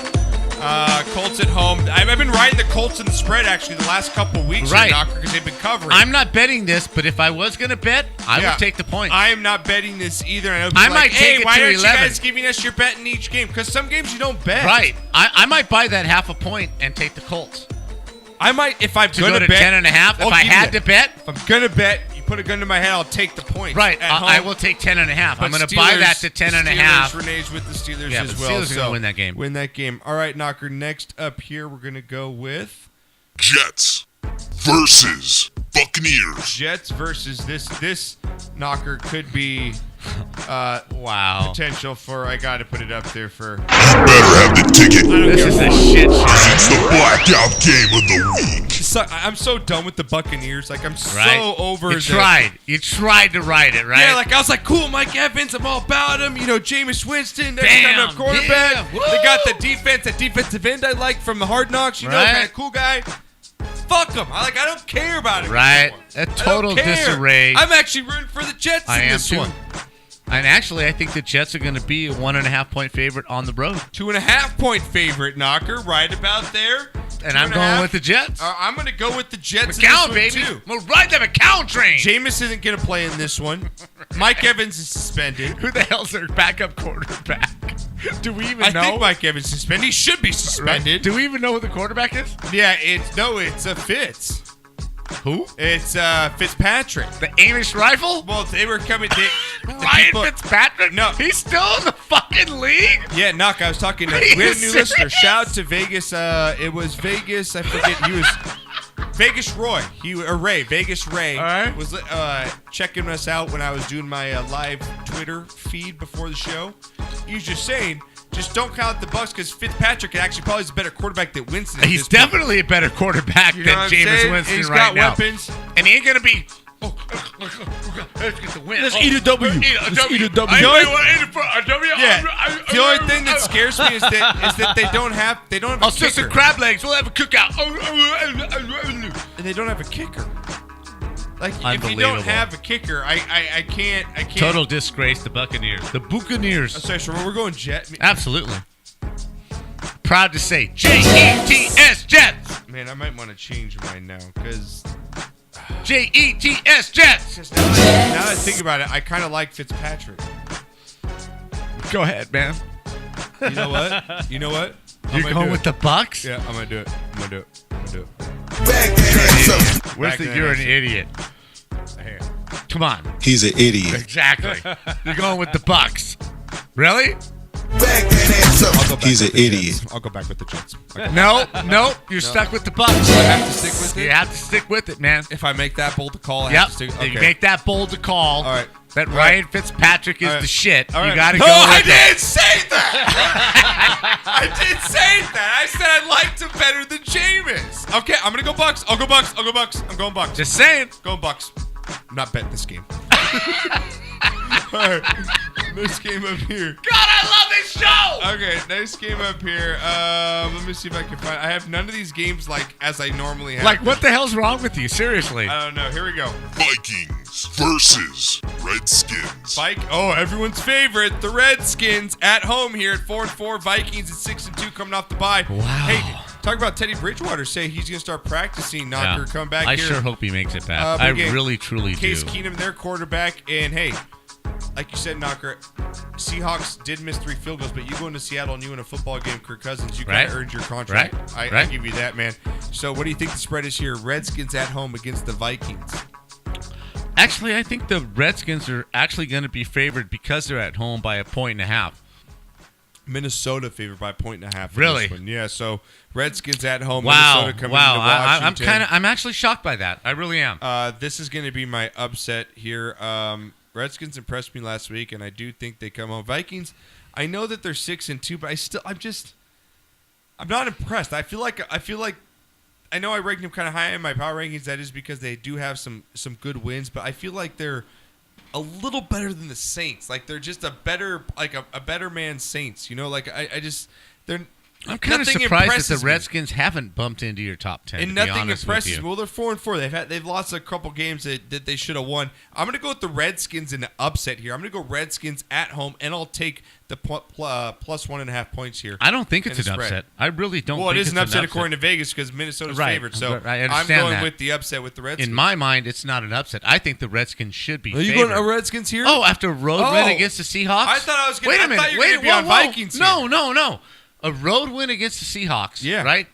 Colts at home. I've been riding the Colts in the spread, actually, the last couple weeks, Right. because they've been covering. I'm not betting this, but if I was going to bet, I would take the points. I am not betting this either. I know I people are might like, take hey, it why to aren't 11. you guys giving us your bet in each game? Because some games you don't bet. Right. I might buy that half a point and take the Colts. I might, if I'm To going go to to bet. 10.5. If I'll I give had you to bet, If I'm going to bet, you put a gun to my head, I'll take the points. right, At home. I will take 10.5. I'm But going to buy Steelers- that to 10.5. Renee's with the Steelers Yeah, as but well. Steelers are gonna win that game. Win that game. All right, Knocker. Next up here, we're going to go with Jets versus Buccaneers. Jets versus this Knocker could be Wow. potential for. I got to put it up there for. You better have the ticket. This is a shit show. It's the blackout game of the week. I'm so done with the Buccaneers. Like I'm Right? so over. You tried to ride it, right? Yeah, like I was like, cool, Mike Evans, I'm all about him. You know, Jameis Winston, they're Bam, kind of quarterback. yeah, woo. They got the defense, that defensive end I like from the Hard Knocks. You know, Right. kind of cool guy. Fuck him. I don't care about it. Right. anymore. A I don't total care. disarray. I'm actually rooting for the Jets I in am this too. one. And actually, I think the Jets are going to be a 1.5-point favorite on the road. 2.5-point favorite, Knocker, right about there. And I'm going with the Jets. I'm going to go with the Jets McCown, in baby. this one, too. We'll ride the McCown train. Jameis isn't going to play in this one. Mike Evans is suspended. Who the hell's their backup quarterback? Do we even know? I think Mike Evans is suspended. He should be suspended. Do we even know who the quarterback is? Yeah, it's a Fitz. Who? It's Fitzpatrick. The Amish rifle? Well, they were coming. Ryan Fitzpatrick? No. He's still in the fucking league? Yeah, Knock. I was talking. We had a new listener. Shout out to Vegas. It was Vegas. I forget. He was Vegas Roy. Vegas Ray All right. was checking us out when I was doing my live Twitter feed before the show. He was just saying, just don't count the Bucs because Fitzpatrick actually probably is a better quarterback than Winston. at He's this point. definitely a better quarterback You know than what I'm Jameis saying? Winston He's right got now. weapons. And he ain't going to be... let's get the win. Let's eat a W. Let's eat a W. The only- A W. Yeah. The only thing that scares me is that they don't have a I'll sit some kicker. crab legs. We'll have a cookout. And they don't have a kicker. Like if you Unbelievable. don't have a kicker, I can't. Total disgrace, the Buccaneers. The Buccaneers. Sorry, so we're going Jet. Absolutely. Proud to say Jets. Jets. Man, I might want to change mine now because Jets. now that I think about it, I kind of like Fitzpatrick. Go ahead, man. You know what? You know what? You're going with the Bucks? Yeah, I'm gonna do it. You're an idiot. Come on. He's an idiot. Exactly. You're going with the Bucks. Really? He's an idiot. I'll go back with the Jets. No. You're stuck with the Bucks. I have to stick with it. You have to stick with it, man. If I make that bold to call, I Yep. have to stick. If Okay. you make that bold to call. All right. That All Ryan right. Fitzpatrick is All right. the shit. All You right. got to No, go I with it. didn't say that. I did say that. I said I liked him better than Jameis. Okay, I'm gonna go Bucks. I'll go Bucks. I'm going Bucks. Just saying. Going Bucks. I'm not betting this game. All right. Nice game up here. God, I love this show. Okay, nice game up here. Let me see if I can find. I have none of these games like as I normally have. Like, what the hell's wrong with you? Seriously. I don't know. Here we go. Vikings versus Redskins. Everyone's favorite, the Redskins at home here at 4-4. Vikings at 6-2, coming off the bye. Wow. Hey, talk about Teddy Bridgewater. Say he's gonna start practicing. Knocker, come back I here. sure hope he makes it back. But I again, really, truly Case do. Keenum, their quarterback, and hey, like you said, Knocker, Seahawks did miss 3 field goals, but you go into Seattle and you win a football game, Kirk Cousins, you kind of earned your contract. I give you that, man. So what do you think the spread is here? Redskins at home against the Vikings. Actually, I think the Redskins are actually going to be favored because they're at home by 1.5 points. Minnesota favored by 1.5 points. Really? In this one. Yeah, so Redskins at home. Wow. Minnesota coming into Washington. I'm actually shocked by that. I really am. This is going to be my upset here. Redskins impressed me last week, and I do think they come home. Vikings, I know that they're 6-2, but I'm not impressed. I feel like I know I ranked them kind of high in my power rankings. That is because they do have some good wins, but I feel like they're a little better than the Saints. Like they're just a better man Saints. You know, like they're. I'm kind of surprised that the Redskins haven't bumped into your top 10. And nothing impresses me. Well, they're 4-4. They've lost a couple games that they should have won. I'm going to go with the Redskins in the upset here. I'm going to go Redskins at home, and I'll take the plus 1.5 points here. I don't think it's an upset. I really don't. Well, think it is it's an upset according to Vegas because Minnesota's favored. So I understand I'm going that. with the upset with the Redskins. In my mind, it's not an upset. I think the Redskins should be. Are you favored. going to Redskins here? Oh, after a road win against the Seahawks. I thought I was going. Wait a minute. I thought you were going to be on Vikings. Here. No. A road win against the Seahawks. Yeah. Right.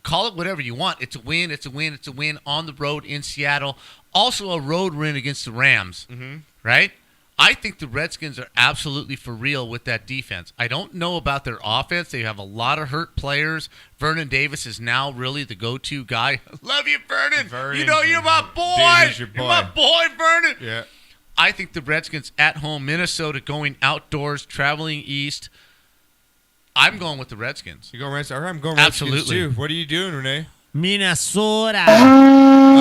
Call it whatever you want. It's a win. It's a win. It's a win on the road in Seattle. Also a road win against the Rams. Mm-hmm. Right. I think the Redskins are absolutely for real with that defense. I don't know about their offense. They have a lot of hurt players. Vernon Davis is now really the go-to guy. Love you, Vernon. You know you're my boy. You're my boy, Vernon. Yeah. I think the Redskins at home, Minnesota going outdoors, traveling east. I'm going with the Redskins. You going Redskins? All right, I'm going Redskins Absolutely. too. What are you doing, Renee? Minnesota.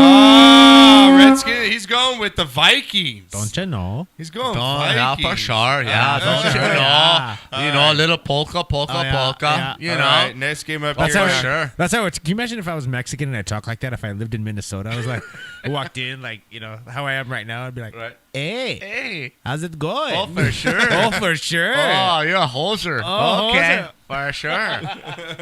Oh, Redskins. He's going with the Vikings. Don't you know? He's going Yeah, Vikings. for sure. Yeah, don't you know? Yeah. You know, a little polka. Yeah. You All know. right, next game up That's here. how sure. That's how it's. Can you imagine if I was Mexican and I talked like that? If I lived in Minnesota, I was like, I walked in like, you know, how I am right now. I'd be like, hey, how's it going? Oh, for sure. Oh, for sure. Oh, you're a hoser. Oh, okay. hoser. For sure.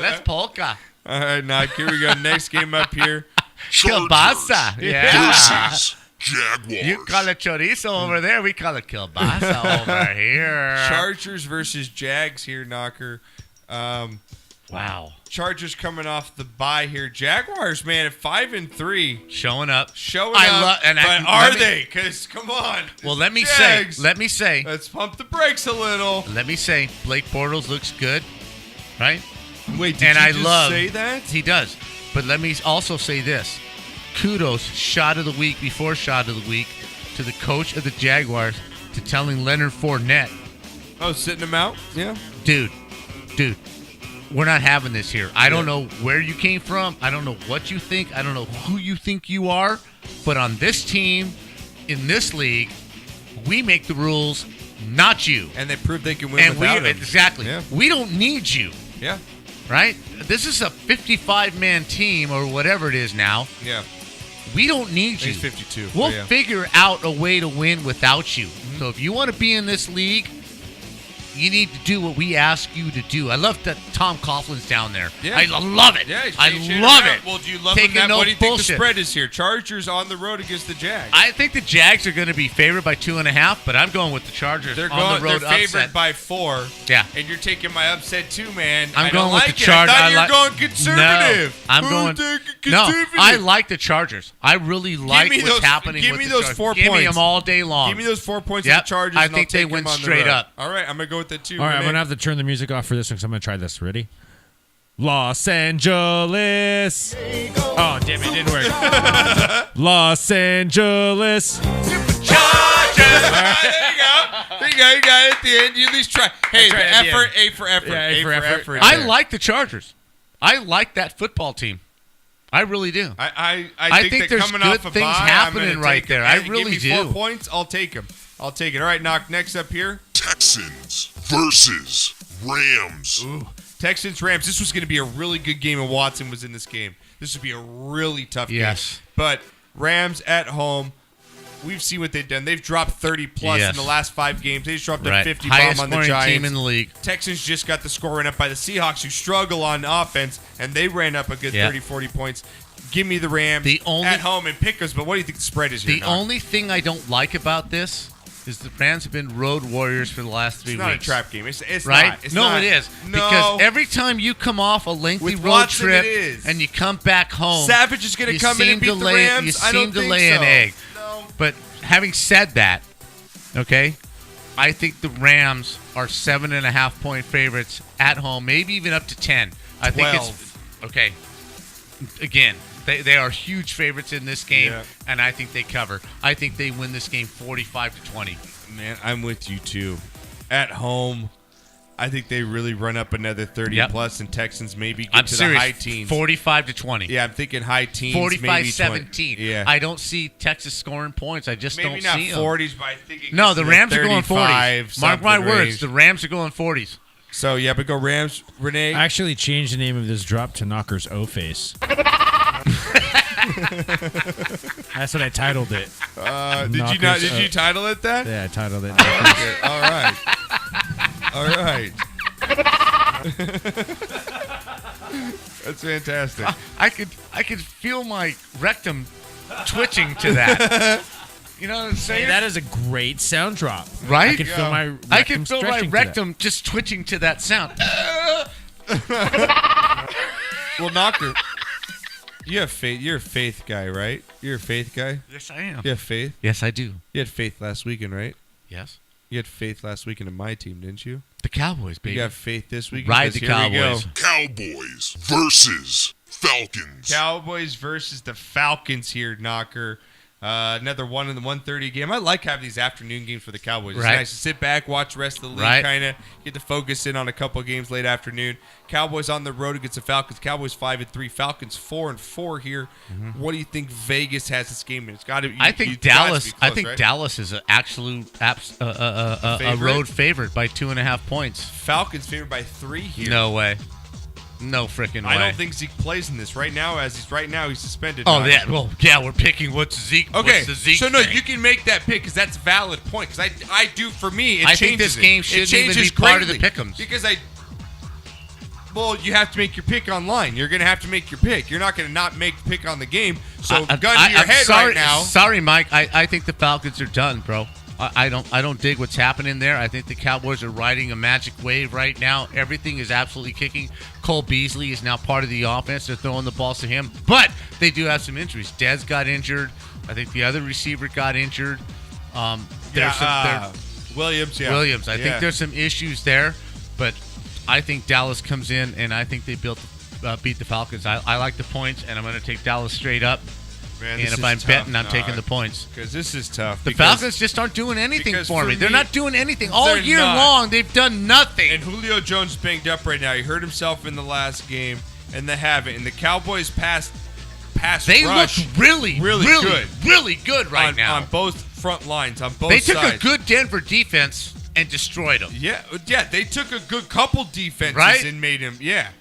Let's polka. All right, now here we go. Next game up here. Kielbasa. Yeah. Versus Jaguars. You call it chorizo over there. We call it kielbasa over here. Chargers versus Jags here, Knocker. Wow. Chargers coming off the bye here. Jaguars, man, at 5-3. Showing up. But are they? Because, come on. Well, let me Jags. say. Let's pump the brakes a little. Let me say, Blake Bortles looks good, right? Wait, did And you I just love say that? He does. But let me also say this. Kudos, shot of the week before shot of the week, to the coach of the Jaguars, to telling Leonard Fournette, Oh, sitting him out? Yeah. dude, we're not having this here. I don't know where you came from. I don't know what you think. I don't know who you think you are. But on this team, in this league, we make the rules, not you. And they proved they can win without him. Exactly. Yeah. We don't need you. Yeah. Right? This is a 55-man team or whatever it is now. Yeah. We don't need you. He's 52. We'll but yeah. figure out a way to win without you. So if you want to be in this league, you need to do what we ask you to do. I love that Tom Coughlin's down there. Yeah. I love it. Yeah, I he's love around. it. Well, do you love Taking him? no What do you think the bullshit. spread is here? Chargers on the road against the Jags. I think the Jags are going to be favored by 2.5, but I'm going with the Chargers They're on the road They're favored upset. by 4. Yeah. And you're taking my upset too, man. I'm I going don't with like the it. Chargers. I thought you were going conservative. No, I'm going. No, I like the Chargers. I really like me what's those- happening give with me the those Chargers. 4 Give me points. them all day long. Give me those 4 points Yep. of the Chargers. I and think I'll they take win them on the straight road. up. All right, I'm going to go with that too. All right, I'm Renee. going to have to turn the music off for this one because I'm going to try this. Ready? Los Angeles. Oh, damn it, it didn't work. Los Angeles. There you go. You got it at the end. You at least try. Hey, tried at the effort, end. A for effort. Yeah, A for effort. I there. like the Chargers. I like that football team. I really do. I think there's coming good off a things bye, happening I'm gonna right take there. him. I Hey, really give me 4 do. points. I'll take him. All right, Knock. Next up here. Texans versus Rams. Texans Rams. This was going to be a really good game, and Watson was in this game. This would be a really tough Yes. game. But Rams at home. We've seen what they've done. They've dropped 30 plus Yes. in the last 5 games. They just dropped a Right. 50 Highest bomb on the scoring Giants. team in the league. Texans just got the score ran up by the Seahawks, who struggle on offense, and they ran up a good Yeah. 30, 40 points. Give me the Rams The only- at home and Pickems. But what do you think the spread is here? The Knock? only thing I don't like about this is the Rams have been road warriors for the last 3 It's weeks. not a trap game. It's right? not. It's no, not. it is. No. Because every time you come off a lengthy With road Watson, trip it is. and you come back home, Savage is going to come in and beat the Rams. You I don't seem to think lay so. an egg. No. But having said that, okay, I think the Rams are 7.5-point favorites at home, maybe even up to 10. I think it's okay. Again, they are huge favorites in this game, and I think they cover. I think they win this game 45-20. Man, I'm with you too. At home, I think they really run up another 30 plus, and Texans maybe get to the high teens. 45-20. Yeah, I'm thinking high teens, 45-17. Yeah, I don't see Texas scoring points. I just maybe don't not see 40s, but I think it no, gets the to Rams are going 35, 40s. Mark my something words, range. the Rams are going 40s. So yeah, but go Rams, Renee. I actually changed the name of this drop to Knocker's O-Face. That's what I titled it. Did you title it that? Yeah, I titled it. All right. That's fantastic. I could feel my rectum twitching to that. You know what I'm saying? Hey, that is a great sound drop. Right? I can feel my rectum I can feel my stretching to rectum just twitching to that sound. Well, Knocker, you have faith. You're a faith guy, right? You're a faith guy? Yes, I am. You have faith? Yes, I do. You had faith last weekend, right? Yes. You had faith last weekend in my team, didn't you? The Cowboys, baby. You have faith this weekend? Ride the Because here we Cowboys. go. Cowboys versus Falcons. Cowboys versus the Falcons here, Knocker. Another one in the 1:30 game. I like having these afternoon games for the Cowboys. It's Right. nice to sit back, watch the rest of the league, Right. kind of get to focus in on a couple of games late afternoon. Cowboys on the road against the Falcons. Cowboys 5-3. Falcons 4-4 here. What do you think Vegas has this game in? It's got to. I think Dallas. Close, I think right? Dallas is an a road favorite by 2.5 points. Falcons favored by 3 here. No way. No freaking way. I don't think Zeke plays in this right now. He's suspended. Oh now. yeah. Well, yeah. We're picking what's Zeke. Okay, What's the Zeke so no, thing. you can make that pick because that's a valid point. Because I do for me, I think this game shouldn't even be part of the Pickems. Because well, you have to make your pick online. You're going to have to make your pick. You're not going to not make the pick on the game. So gun to your I'm head sorry, right now. Sorry, Mike. I think the Falcons are done, bro. I don't dig what's happening there. I think the Cowboys are riding a magic wave right now. Everything is absolutely kicking. Cole Beasley is now part of the offense. They're throwing the balls to him, but they do have some injuries. Dez got injured. I think the other receiver got injured. Williams. Yeah, Williams. I think there's some issues there, but I think Dallas comes in and I think they beat the Falcons. I like the points, and I'm going to take Dallas straight up. Man, And if I'm betting, I'm taking the points. Because this is tough. The Falcons just aren't doing anything for me. They're me, not doing anything. All they're year not. long, they've done nothing. And Julio Jones is banged up right now. He hurt himself in the last game, and they haven't. And the Cowboys pass They rush look really good right now. On both front lines, on both They sides. took a good Denver defense and destroyed them. Yeah, they took a good couple defenses Right? and made him,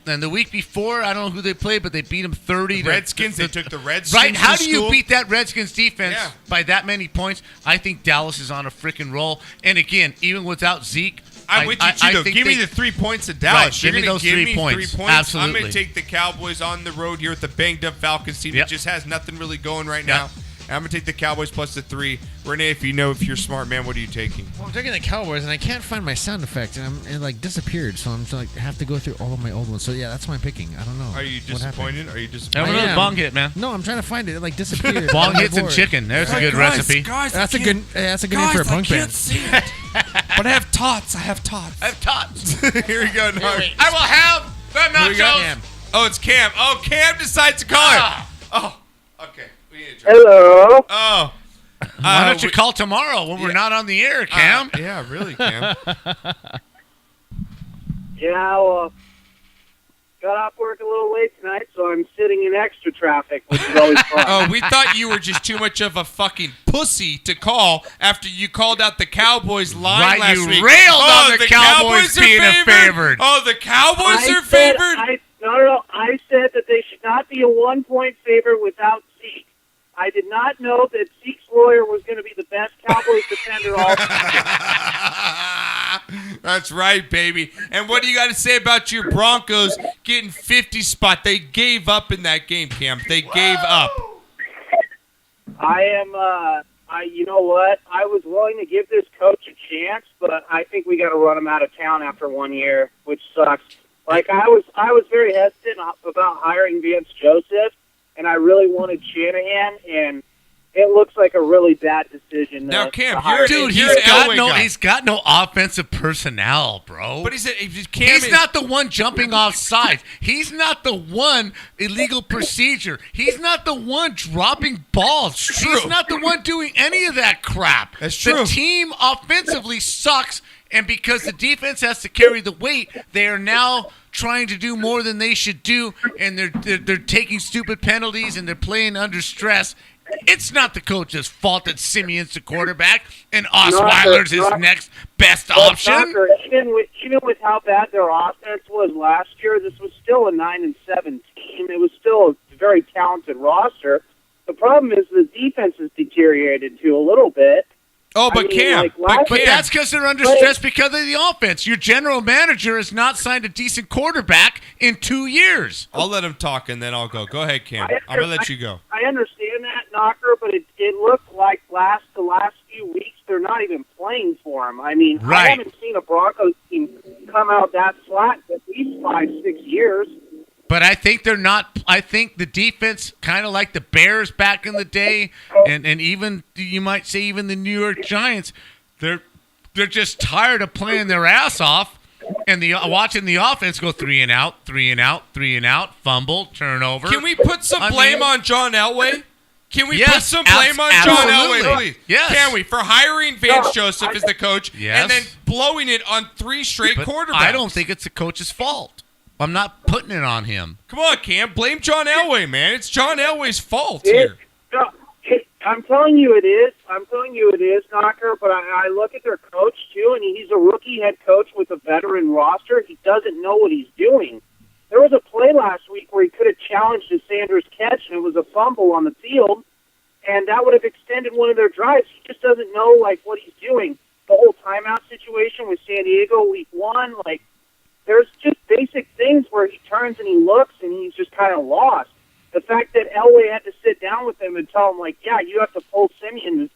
And the week before, I don't know who they played, but they beat them 30 to Redskins, they took the Redskins. Right? How to do you school. beat that Redskins defense by that many points? I think Dallas is on a freaking roll. And again, even without Zeke, I'm with you too, though. think Give me they- the 3 points of Dallas. Right, You're give me gonna those give 3 me points. 3 points. Absolutely. I'm going to take the Cowboys on the road here with the banged up Falcons team. Yep. It just has nothing really going right now. And I'm going to take the Cowboys plus the 3. Renee, if you're smart, man, what are you taking? Well, I'm taking the Cowboys, and I can't find my sound effect, and it like disappeared. So I'm just, like have to go through all of my old ones. So yeah, that's my picking. I don't know. Are you what happened. disappointed? Are you Have disappointed? another am. bong hit, man. No, I'm trying to find it. It like disappeared. Bong on the hits and board. chicken. There's a good recipe. Guys, That's a good. That's a good name for a punk band. see it. But I have tots. I have tots. Here we go. No. I will have the Here we go. nachos. Oh, it's Cam. Oh, Cam decides to call Ah. it. Oh, okay. We need to try. Hello. Oh. Why don't you call tomorrow when we're not on the air, Cam? Yeah, really, Cam. Yeah, well, got off work a little late tonight, so I'm sitting in extra traffic, which is always fun. Oh, we thought you were just too much of a fucking pussy to call after you called out the Cowboys line Right, last you week. railed on the Cowboys are being a favored. Oh, the Cowboys I are said- favored? No. I said that they should not be a 1-point favorite without Zeke. I did not know that Zeke's lawyer was going to be the best Cowboys defender all season. That's right, baby. And what do you got to say about your Broncos getting 50 spot? They gave up in that game, Cam. They gave up. I you know what? I was willing to give this coach a chance, but I think we got to run him out of town after 1 year, which sucks. Like I was very hesitant about hiring Vance Joseph, and I really wanted Shanahan, and it looks like a really bad decision. Now, Cam, he's got no offensive personnel, bro. But he's not the one jumping off sides. He's not the one illegal procedure. He's not the one dropping balls. He's not the one doing any of that crap. That's true. The team offensively sucks, and because the defense has to carry the weight, they are now trying to do more than they should do, and they're taking stupid penalties, and they're playing under stress. It's not the coach's fault that Simeon's the quarterback and Osweiler's his next best option. Even with how bad their offense was last year, this was still a 9-7 team. It was still a very talented roster. The problem is the defense has deteriorated too a little bit. Oh, but Cam, but that's because they're under stress because of the offense. Your general manager has not signed a decent quarterback in 2 years. I'll let him talk, and then I'll go. Go ahead, Cam. I'm going to let you go. I understand that, Knocker, but it looked like the last few weeks they're not even playing for him. I mean, I haven't seen a Broncos team come out that flat in at least 5-6 years. But I think they're not. I think the defense, kind of like the Bears back in the day, and even you might say even the New York Giants, they're just tired of playing their ass off and watching the offense go 3 and out, 3 and out, 3 and out, fumble, turnover. Can we put some blame on John Elway? Can we put some blame on John Elway, please? Yes. Can we? For hiring Vance Joseph as the coach and then blowing it on 3 straight quarterbacks. I don't think it's the coach's fault. I'm not putting it on him. Come on, Cam. Blame John Elway, man. It's John Elway's fault here. I'm telling you it is. Knocker. But I look at their coach, too, and he's a rookie head coach with a veteran roster. He doesn't know what he's doing. There was a play last week where he could have challenged a Sanders catch, and it was a fumble on the field, and that would have extended one of their drives. He just doesn't know, what he's doing. The whole timeout situation with San Diego week 1, there's just basic things where he turns and he looks and he's just kind of lost. The fact that Elway had to sit down with him and tell him, you have to pull Simeon to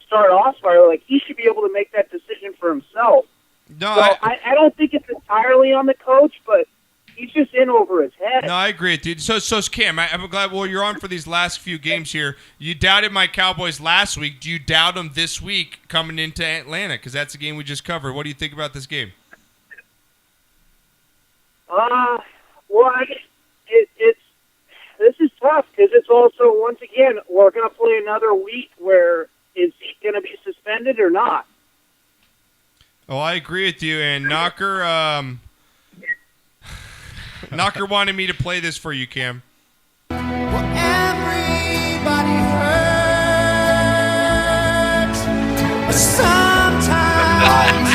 start Osweiler, he should be able to make that decision for himself. No, so I don't think it's entirely on the coach, but he's just in over his head. No, I agree, dude. So Cam, I'm glad. Well, you're on for these last few games here. You doubted my Cowboys last week. Do you doubt them this week coming into Atlanta? Because that's the game we just covered. What do you think about this game? This is tough because it's also, once again, we're going to play another week where is he going to be suspended or not? Oh, I agree with you. And Knocker wanted me to play this for you, Cam. Everybody hurts, but sometimes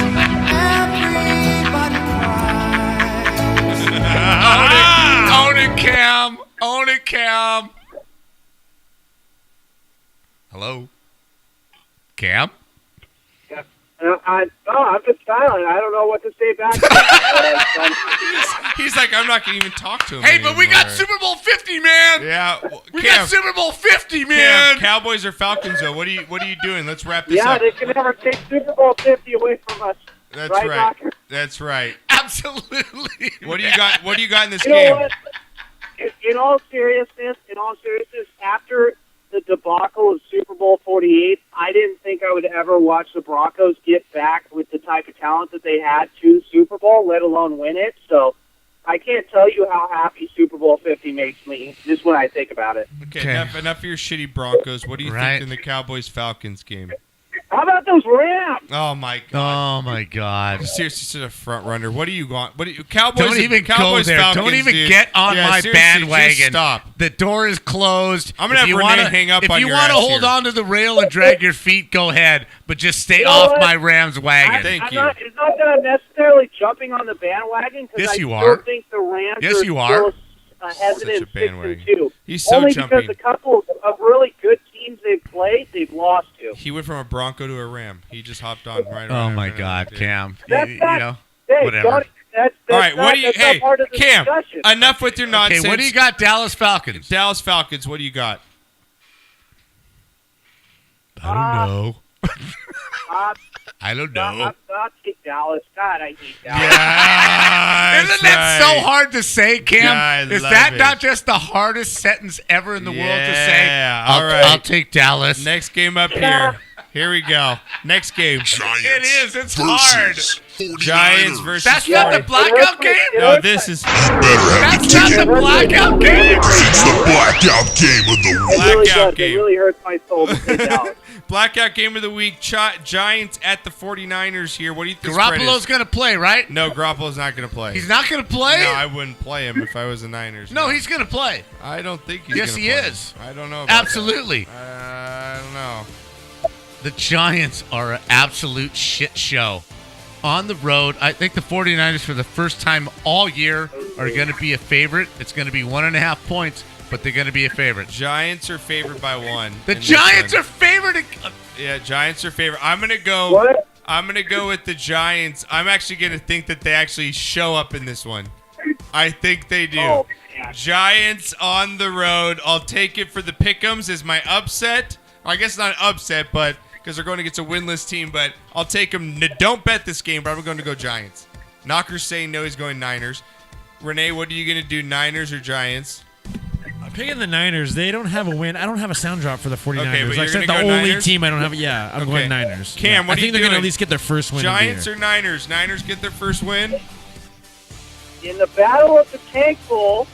everybody cries. Own it, Cam. Own it, Cam. Hello? Cam? I'm just silent. I don't know what to say back to He's like, I'm not going to even talk to him Hey, anymore. but we got Super Bowl 50, man. Yeah. We got Super Bowl 50, man. Cam, Cowboys or Falcons, though? What are you doing? Let's wrap this up. Yeah, they can never take Super Bowl 50 away from us. That's right. Knocker? That's right. Absolutely. What do you got? What do you got in this You game? know what? In all seriousness, after the debacle of Super Bowl 48, I didn't think I would ever watch the Broncos get back with the type of talent that they had to the Super Bowl, let alone win it. So I can't tell you how happy Super Bowl 50 makes me, just when I think about it. Okay. Enough of your shitty Broncos. What do you think in the Cowboys-Falcons game? How about those Rams? Oh, my God. Oh, my God. Seriously, such a front runner. What do you want? Cowboys? Don't even Cowboys, go there. Falcons, Don't even dude. get on my seriously, bandwagon. Just stop. The door is closed. I'm going to have Renee hang up on your If you want to ass hold here. on to the rail and drag your feet, go ahead. But just stay You know off what? my Rams wagon. Thank you. It's not that I'm necessarily jumping on the bandwagon because Yes, I you still are. think the Rams Yes, are you are. still hesitant Such a bandwagon. 6-2. He's so Only jumping. because a couple of really good teams they've played, they've lost to. He went from a Bronco to a Ram. He just hopped on right Oh, around. my God, Cam. That's You not, know, hey, whatever. That's All right, not, what do you? that's not Hey, part of the Cam, discussion. enough with your nonsense. Okay, what do you got, Dallas Falcons? Dallas Falcons. What do you got? I don't know. Uh, I don't know. I'll take Dallas. God, I hate Dallas. Yeah, Isn't that so hard to say, Cam? Yeah, I Is love that it. not just the hardest sentence ever in the world to say? Yeah, I'll, all right. I'll take Dallas. Next game up here. Here we go. Next game. Giants It is. It's hard. versus 49ers. Giants versus. That's not the 40. blackout game? No, this is You better have That's the not ticket. the blackout game? It's the blackout game of the week. It really Blackout does. game. It really hurts my soul to say Dallas. blackout game of the week. Giants at the 49ers here. What do you think? the spread Garoppolo's is? going to play, right? No, Garoppolo's not going to play. He's not going to play? No, I wouldn't play him if I was the Niners. No, he's going to play. I don't think he's Yes, gonna he play. is. I don't know. About Absolutely. that. I don't know. The Giants are an absolute shit show. On the road, I think the 49ers for the first time all year are going to be a favorite. It's going to be 1.5 points, but they're going to be a favorite. Giants are favored by 1. The in this Giants one. are favored. Yeah, Giants are favored. I'm gonna go. What? I'm gonna go with the Giants. I'm actually gonna think that they actually show up in this one. I think they do. Oh, man. Giants on the road. I'll take it for the Pickems as my upset. I guess not an upset, but because they're going against a winless team. But I'll take them. Don't bet this game, but I'm going to go Giants. Knocker's saying no. He's going Niners. Renee, what are you gonna do? Niners or Giants? I'm picking the Niners. They don't have a win. I don't have a sound drop for the 49ers. Okay, but Like I you're said, the gonna go only Niners? team I don't have. Yeah, I'm Okay. going Niners. Cam, Yeah. what I are you think they're going to doing? at least get their first win. Giants of the or year. Niners? Niners get their first win. In the Battle of the Tank Bowl,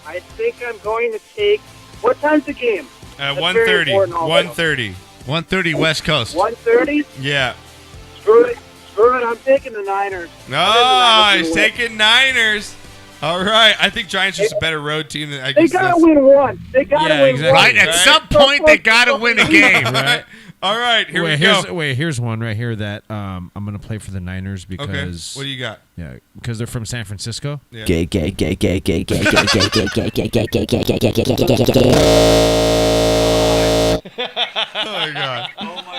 I think I'm going to take. What time's the game? That's very 1:30. important also. 1:30. 1:30 West Coast. 1:30. Yeah. Screw it. Screw it. I'm taking the Niners. No, I think he's the Niners taking Niners. All right. I think Giants are just a better road team than I They guess. gotta win one. They gotta Yeah, win exactly. Right? one. At some point, they got to win a game. Right? All right. Here we go. Here's one right here that I'm going to play for the Niners Okay. because What do you got? yeah, because they're from San Francisco. Yeah. Oh my god.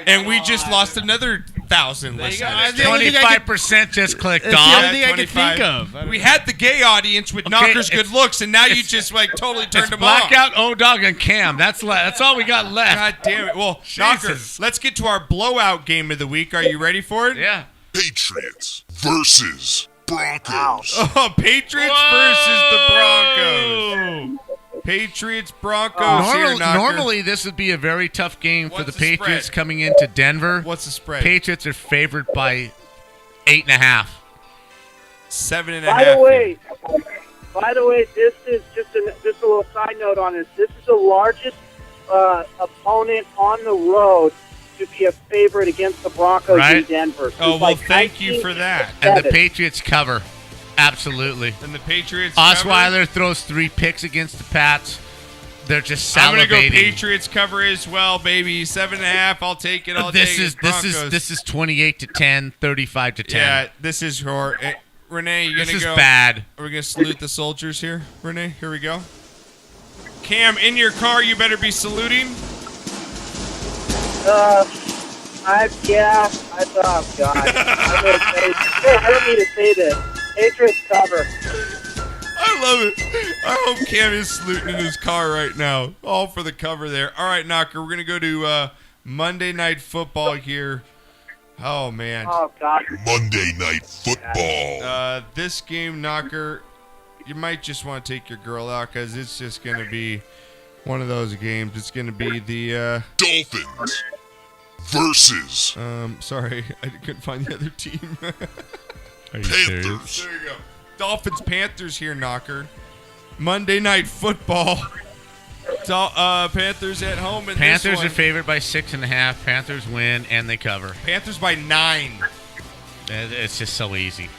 And we just lost another 1,000 listeners. 25% just clicked It's off. the only thing I could think of. We had the gay audience with Knocker's good looks, and now you just like totally turned It's them off. Blackout, O-Dog, and Cam. That's all we got left. God damn it. Well, Knocker, Jesus. let's get to our blowout game of the week. Are you ready for it? Yeah. Patriots versus Broncos. Oh, Patriots versus the Broncos. Patriots, Broncos here, Knocker. Normally, this would be a very tough game for What's the the Patriots spread? coming into Denver. What's the spread? Patriots are favored by 8.5. 7.5. By the way, this is just a little side note on this. This is the largest opponent on the road to be a favorite against the Broncos in Right. Denver. Oh, Since, well, like, thank you for that. And the 1987. Patriots cover. Absolutely. And the Patriots. Osweiler throws 3 picks against the Pats. They're just I'm salivating. gonna go Patriots cover as well, baby. 7.5. I'll take it. This is 28-10, 35-10. Yeah, this is her. Renee, you This gonna is go? bad. Are we gonna salute the soldiers here, Renee? Here we go. Cam, in your car, you better be saluting. Oh God. It's gonna hurt me to say this. Patriots cover. I love it. I hope Cam is saluting in his car right now. All for the cover there. All right, Knocker, we're gonna go to Monday Night Football here. Oh man. Oh God. Monday Night Football. This game, Knocker, you might just want to take your girl out because it's just going to be one of those games. It's going to be the Dolphins versus sorry, I couldn't find the other team. Are you Panthers. There you go. Dolphins Panthers here, Knocker. Monday Night Football. Panthers at home. In Panthers this one. are favored by 6.5. Panthers win and they cover. Panthers by 9. It's just so easy.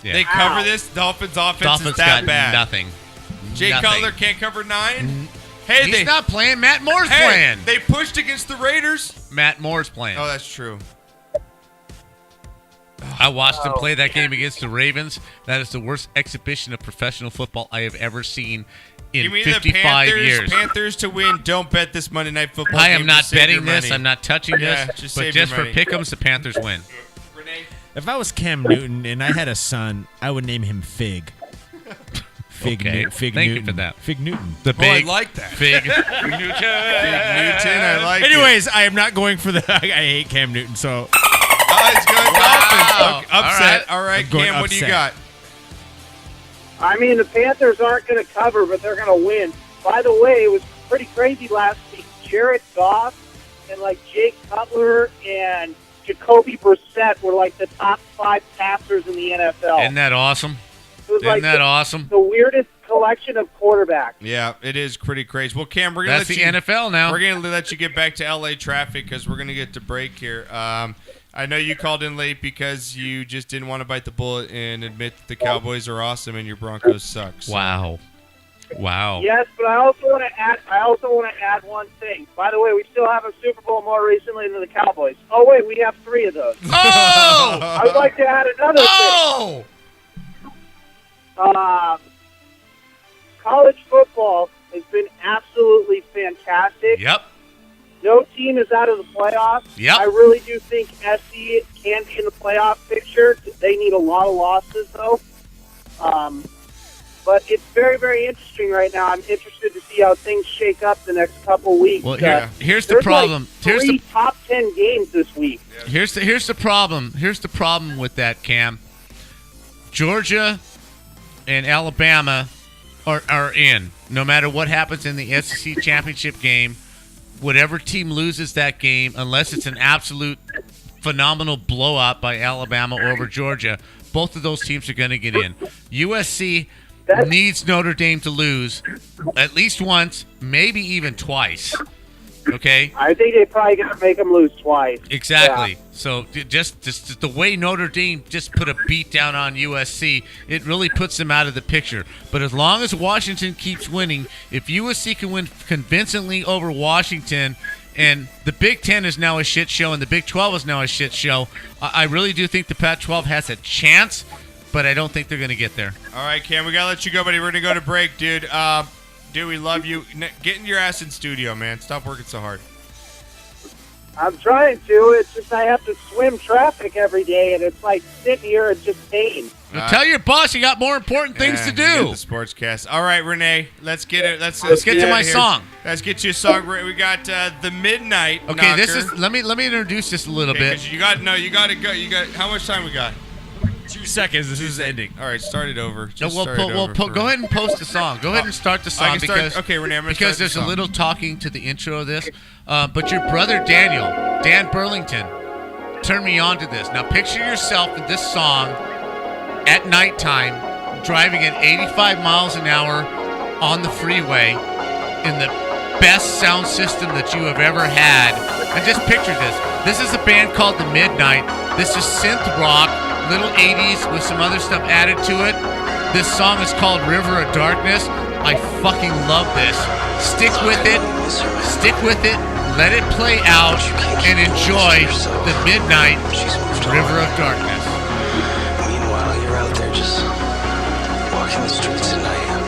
Yeah. They cover this. Dolphins offense Dolphins is that got bad. nothing. Jay Nothing. Cutler can't cover 9. Hey, He's not playing. Matt Moore's playing. They pushed against the Raiders. Matt Moore's playing. Oh, that's true. I watched him play that game against the Ravens. That is the worst exhibition of professional football I have ever seen in Give me the 55 years. Panthers to win. Don't bet this Monday Night Football I game. am not Just save your betting this. money. I'm not touching Yeah, this. just but save just your for money. Pickems, the Panthers win. Renee? If I was Cam Newton and I had a son, I would name him Fig. Fig Okay. Fig Thank you Newton. for that. Fig Newton. The Oh, I big like that. Fig Newton, I like it. Anyways, I am not going for the. I hate Cam Newton, so Oh, it's going Dolphins. Okay, upset. All All right, I'm going Cam, what do you upset. got? I mean, the Panthers aren't going to cover, but they're going to win. By the way, it was pretty crazy last week. Jared Goff and like Jake Cutler and Jacoby Brissett were like the top 5 passers in the NFL. Isn't that awesome? It was Isn't like that awesome? the weirdest collection of quarterbacks. Yeah, it is pretty crazy. Well, Cam, we're gonna That's let the you, NFL now. We're gonna let you get back to LA traffic because we're gonna get to break here. I know you called in late because you just didn't want to bite the bullet and admit that the Cowboys are awesome and your Broncos suck. So. Wow. Yes, but I also want to add one thing. By the way, we still have a Super Bowl more recently than the Cowboys. Oh wait, we have 3 of those. Oh! I would like to add another Oh! thing. College football has been absolutely fantastic. Yep. No team is out of the playoffs. Yep. I really do think SC can be in the playoff picture. They need a lot of losses, though. But it's very, very interesting right now. I'm interested to see how things shake up the next couple weeks. Well, here's the There's problem. Like 3 top 10 games this week. Here's the problem. Here's the problem with that, Cam. Georgia and Alabama are in. No matter what happens in the SEC championship game, whatever team loses that game, unless it's an absolute phenomenal blowout by Alabama over Georgia, both of those teams are going to get in. USC needs Notre Dame to lose at least once, maybe even twice. Okay? I think they probably got to make them lose twice. Exactly. Yeah. So just the way Notre Dame just put a beat down on USC, it really puts them out of the picture. But as long as Washington keeps winning, if USC can win convincingly over Washington, and the Big Ten is now a shit show and the Big 12 is now a shit show, I really do think the Pac-12 has a chance, but I don't think they're going to get there. All right, Cam, we gotta let you go, buddy. We're gonna go to break, dude. Dude, we love you. Get in your ass in studio, man. Stop working so hard. I'm trying to. It's just I have to swim traffic every day, and it's like sitting here and just pain. Well, tell your boss you got more important things to You do. get the Sportscast. All right, Renee, let's get it. Let's get to my here. song. Let's get you a song. We got the Midnight. Okay, this Knocker. is let me introduce this a little Okay, bit. 'cause you got to go. You got how much time we got? 2 seconds. This is ending. All right, start it over. No, Just start it over for- go ahead and post the song. Go ahead and start the I song can start- because okay, Renee, I'm gonna because start the there's a song. little talking to the intro of this. But your brother Daniel, Dan Burlington, turned me on to this. Now picture yourself in this song at nighttime, driving at 85 miles an hour on the freeway in the best sound system that you have ever had. And just picture this. This is a band called The Midnight. This is synth rock, little 80s with some other stuff added to it. This song is called River of Darkness. I fucking love this. Stick with it. Stick with it. Let it play out and enjoy The Midnight River of Darkness. Meanwhile, you're out there just walking the street.